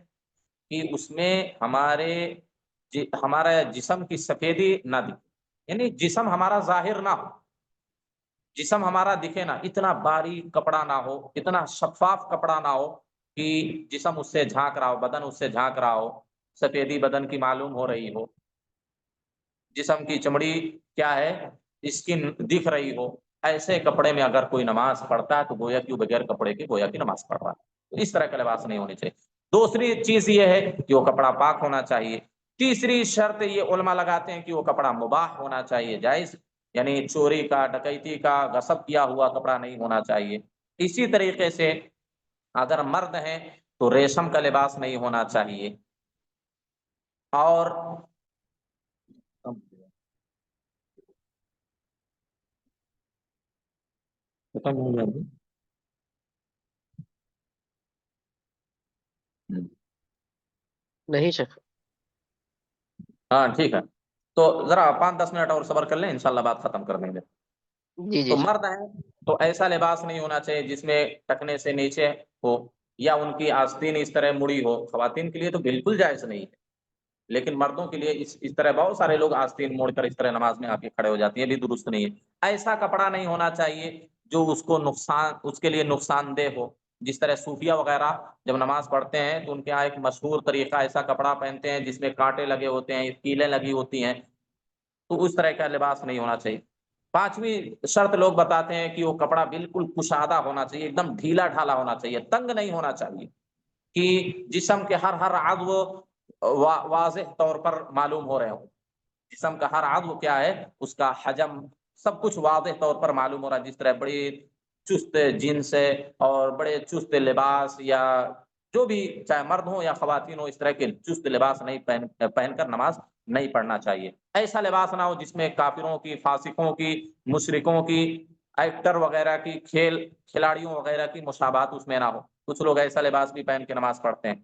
کہ اس میں ہمارا جسم کی سفیدی نہ دکھے، یعنی جسم ہمارا ظاہر نہ ہو، جسم ہمارا دکھے نہ، اتنا باریک کپڑا نہ ہو، اتنا شفاف کپڑا نہ ہو کہ جسم اس سے جھانک رہا ہو، بدن اس سے جھانک رہا ہو، سفیدی بدن کی معلوم ہو رہی ہو، جسم کی چمڑی کیا ہے، اسکن دکھ رہی ہو۔ ایسے کپڑے میں اگر کوئی نماز پڑھتا ہے تو گویا کہ بغیر کپڑے کے گویا کی نماز پڑھ رہا ہے، تو اس طرح کا لباس نہیں ہونی چاہیے۔ دوسری چیز یہ ہے کہ وہ کپڑا پاک ہونا چاہیے۔ تیسری شرط یہ علماء لگاتے ہیں کہ وہ کپڑا مباح ہونا چاہیے، جائز، یعنی چوری کا، ڈکیتی کا، غصب کیا ہوا کپڑا نہیں ہونا چاہیے۔ اسی طریقے سے اگر مرد ہیں تو ریشم کا لباس نہیں ہونا چاہیے، اور نہیں شیخ۔ ہاں ٹھیک ہے، تو ذرا 5-10 منٹ اور صبر کر لیں، انشاءاللہ بات ختم کر دیں گے۔ جی تو جی شیخ۔ مرد ہیں تو ایسا لباس نہیں ہونا چاہیے جس میں ٹکنے سے نیچے ہو یا ان کی آستین اس طرح مڑی ہو۔ خواتین کے لیے تو بالکل جائز نہیں ہے، لیکن مردوں کے لیے اس طرح بہت سارے لوگ آستین موڑ کر اس طرح نماز میں آ کے کھڑے ہو جاتی ہیں، بھی درست نہیں ہے۔ ایسا کپڑا نہیں ہونا چاہیے جو اس کو نقصان، اس کے لیے نقصان دہ ہو، جس طرح صوفیہ وغیرہ جب نماز پڑھتے ہیں تو ان کے یہاں ایک مشہور طریقہ ایسا کپڑا پہنتے ہیں جس میں کانٹے لگے ہوتے ہیں، کیلیں لگی ہوتی ہیں، تو اس طرح کا لباس نہیں ہونا چاہیے۔ پانچویں شرط لوگ بتاتے ہیں کہ وہ کپڑا بالکل کشادہ ہونا چاہیے، ایک دم ڈھیلا ڈھالا ہونا چاہیے، تنگ نہیں ہونا چاہیے، کہ جسم کے ہر عضو واضح طور پر معلوم ہو رہے ہوں۔ جسم کا ہر عضو کیا ہے، اس کا حجم سب کچھ واضح طور پر معلوم ہو رہا ہے، جس طرح بڑی چست جنس ہے اور بڑے چست لباس، یا جو بھی چاہے مرد ہو یا خواتین ہو، اس طرح کے چست لباس نہیں پہن کر نماز نہیں پڑھنا چاہیے۔ ایسا لباس نہ ہو جس میں کافروں کی، فاسقوں کی، مشرکوں کی، ایکٹر وغیرہ کی، کھلاڑیوں وغیرہ کی مشابہت اس میں نہ ہو۔ کچھ لوگ ایسا لباس بھی پہن کے نماز پڑھتے ہیں۔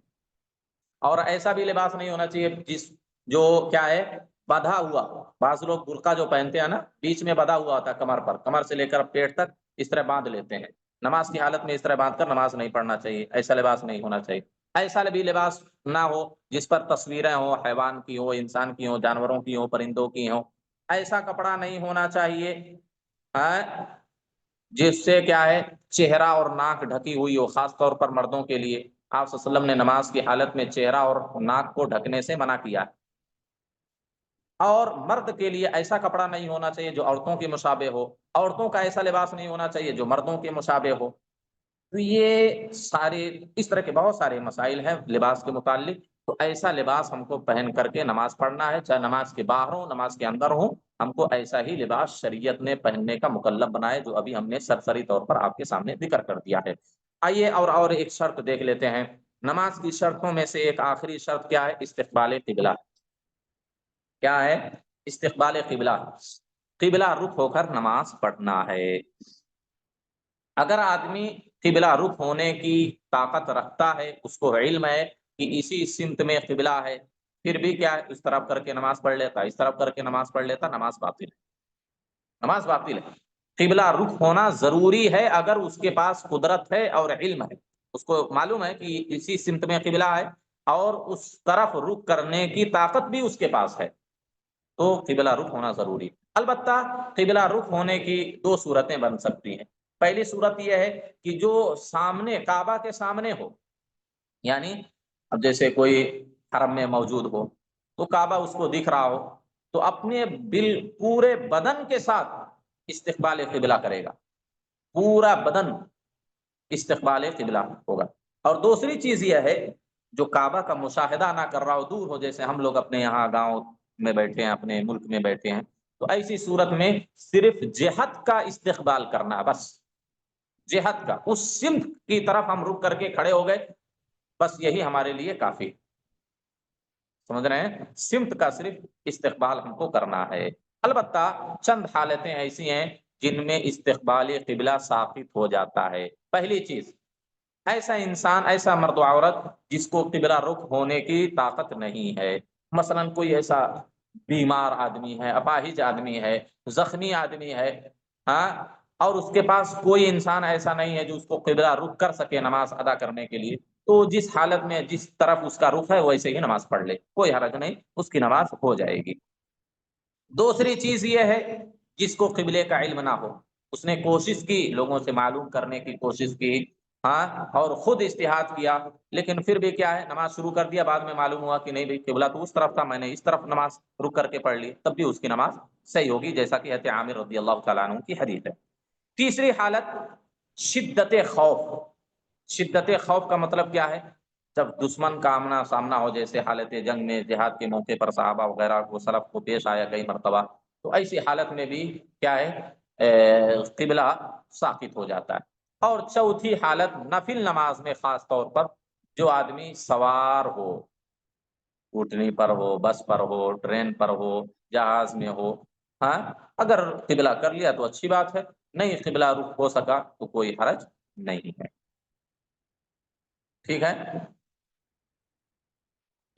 اور ایسا بھی لباس نہیں ہونا چاہیے جو کیا ہے، بندھا ہوا۔ بعض لوگ برقع جو پہنتے ہیں نا، بیچ میں بندھا ہوا ہوتا ہے کمر پر، کمر سے لے کر پیٹ تک اس طرح باندھ لیتے ہیں۔ نماز کی حالت میں اس طرح باندھ کر نماز نہیں پڑھنا چاہیے، ایسا لباس نہیں ہونا چاہیے۔ ایسا بھی لباس نہ ہو جس پر تصویریں ہوں، حیوان کی ہو، انسان کی ہو، جانوروں کی ہو، پرندوں کی ہو، ایسا کپڑا نہیں ہونا چاہیے جس سے کیا ہے، چہرہ اور ناک ڈھکی ہوئی ہو، خاص طور پر مردوں کے لیے آپ صلی اللہ علیہ وسلم نے نماز کی حالت میں چہرہ اور ناک کو ڈھکنے سے منع کیا۔ اور مرد کے لیے ایسا کپڑا نہیں ہونا چاہیے جو عورتوں کے مشابہ ہو، عورتوں کا ایسا لباس نہیں ہونا چاہیے جو مردوں کے مشابہ ہو۔ تو یہ سارے اس طرح کے بہت سارے مسائل ہیں لباس کے متعلق۔ تو ایسا لباس ہم کو پہن کر کے نماز پڑھنا ہے، چاہے نماز کے باہر ہو، نماز کے اندر ہو، ہم کو ایسا ہی لباس شریعت نے پہننے کا مکلف بنایا، جو ابھی ہم نے سرسری طور پر آپ کے سامنے ذکر کر دیا ہے۔ آئیے اور ایک شرط دیکھ لیتے ہیں۔ نماز کی شرطوں میں سے ایک آخری شرط کیا ہے؟ استقبال قبلہ۔ کیا ہے؟ استقبال قبلہ۔ قبلہ رخ ہو کر نماز پڑھنا ہے۔ اگر آدمی قبلہ رخ ہونے کی طاقت رکھتا ہے، اس کو علم ہے کہ اسی سمت میں قبلہ ہے، پھر بھی کیا ہے، اس طرف کر کے نماز پڑھ لیتا، اس طرف کر کے نماز پڑھ لیتا، نماز باطل ہے، نماز باطل ہے۔ قبلہ رخ ہونا ضروری ہے اگر اس کے پاس قدرت ہے اور علم ہے، اس کو معلوم ہے کہ اسی سمت میں قبلہ ہے اور اس طرف رخ کرنے کی طاقت بھی اس کے پاس ہے، تو قبلہ رخ ہونا ضروری ہے۔ البتہ قبلہ رخ ہونے کی دو صورتیں بن سکتی ہیں۔ پہلی صورت یہ ہے کہ جو سامنے کعبہ کے سامنے ہو، یعنی اب جیسے کوئی حرم میں موجود ہو تو کعبہ اس کو دکھ رہا ہو، تو اپنے پورے بدن کے ساتھ استقبال قبلہ کرے گا، پورا بدن استقبال قبلہ ہوگا۔ اور دوسری چیز یہ ہے جو کعبہ کا مشاہدہ نہ کر رہا ہو، دور ہو، جیسے ہم لوگ اپنے یہاں گاؤں میں بیٹھے ہیں، اپنے ملک میں بیٹھے ہیں، تو ایسی صورت میں صرف جہت کا استقبال کرنا ہے، بس جہت کا، اس سمت کی طرف ہم رک کر کے کھڑے ہو گئے، بس یہی ہمارے لیے کافی۔ سمجھ رہے ہیں؟ سمت کا صرف استقبال ہم کو کرنا ہے۔ البتہ چند حالتیں ایسی ہیں جن میں استقبال قبلہ ساقط ہو جاتا ہے۔ پہلی چیز، ایسا انسان، ایسا مرد و عورت جس کو قبلہ رخ ہونے کی طاقت نہیں ہے، مثلا کوئی ایسا بیمار آدمی ہے، اپاہج آدمی ہے، زخمی آدمی ہے، اور اس کے پاس کوئی انسان ایسا نہیں ہے جو اس کو قبلہ رخ کر سکے نماز ادا کرنے کے لیے، تو جس حالت میں جس طرف اس کا رخ ہے ویسے ہی نماز پڑھ لے، کوئی حرج نہیں، اس کی نماز ہو جائے گی۔ دوسری چیز یہ ہے جس کو قبلے کا علم نہ ہو، اس نے کوشش کی، لوگوں سے معلوم کرنے کی کوشش کی، اور خود اجتہاد کیا، لیکن پھر بھی کیا ہے، نماز شروع کر دیا، بعد میں معلوم ہوا کہ نہیں بھائی قبلہ تو اس طرف تھا، میں نے اس طرف نماز رک کر کے پڑھ لی، تب بھی اس کی نماز صحیح ہوگی، جیسا کہ حضرت عامر رضی اللہ تعالیٰ عنہ کی حدیث ہے۔ تیسری حالت شدت خوف۔ شدت خوف کا مطلب کیا ہے؟ جب دشمن کا آمنا سامنا ہو، جیسے حالت جنگ میں، جہاد کے موقع پر صحابہ وغیرہ کو سلف کو پیش آیا کئی مرتبہ، تو ایسی حالت میں بھی کیا ہے، قبلہ ساقط ہو جاتا ہے۔ اور چوتھی حالت نفل نماز میں، خاص طور پر جو آدمی سوار ہو، اونٹنی پر ہو، بس پر ہو، ٹرین پر ہو، جہاز میں ہو، اگر قبلہ کر لیا تو اچھی بات ہے، نہیں قبلہ رخ ہو سکا تو کوئی حرج نہیں ہے۔ ٹھیک ہے،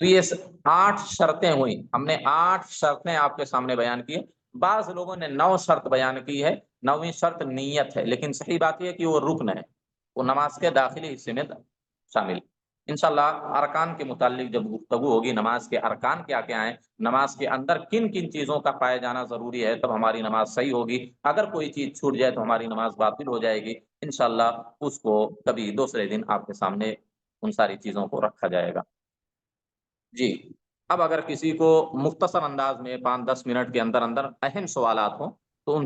تو یہ 8 شرطیں ہوئی، ہم نے 8 شرطیں آپ کے سامنے بیان کی۔ بعض لوگوں نے 9 شرط بیان کی ہے، 9ویں شرط نیت ہے، لیکن صحیح بات یہ ہے کہ وہ رکن ہے، وہ نماز کے داخلی حصے میں شامل۔ انشاءاللہ ارکان کے متعلق جب گفتگو ہوگی، نماز کے ارکان کیا کیا ہیں، نماز کے اندر کن کن چیزوں کا پائے جانا ضروری ہے، تب ہماری نماز صحیح ہوگی۔ اگر کوئی چیز چھوٹ جائے تو ہماری نماز باطل ہو جائے گی۔ انشاءاللہ اس کو کبھی دوسرے دن آپ کے سامنے ان ساری چیزوں کو رکھا جائے گا۔ جی، اب اگر کسی کو مختصر انداز میں 5-10 منٹ کے اندر اندر اہم سوالات ہوں تو ان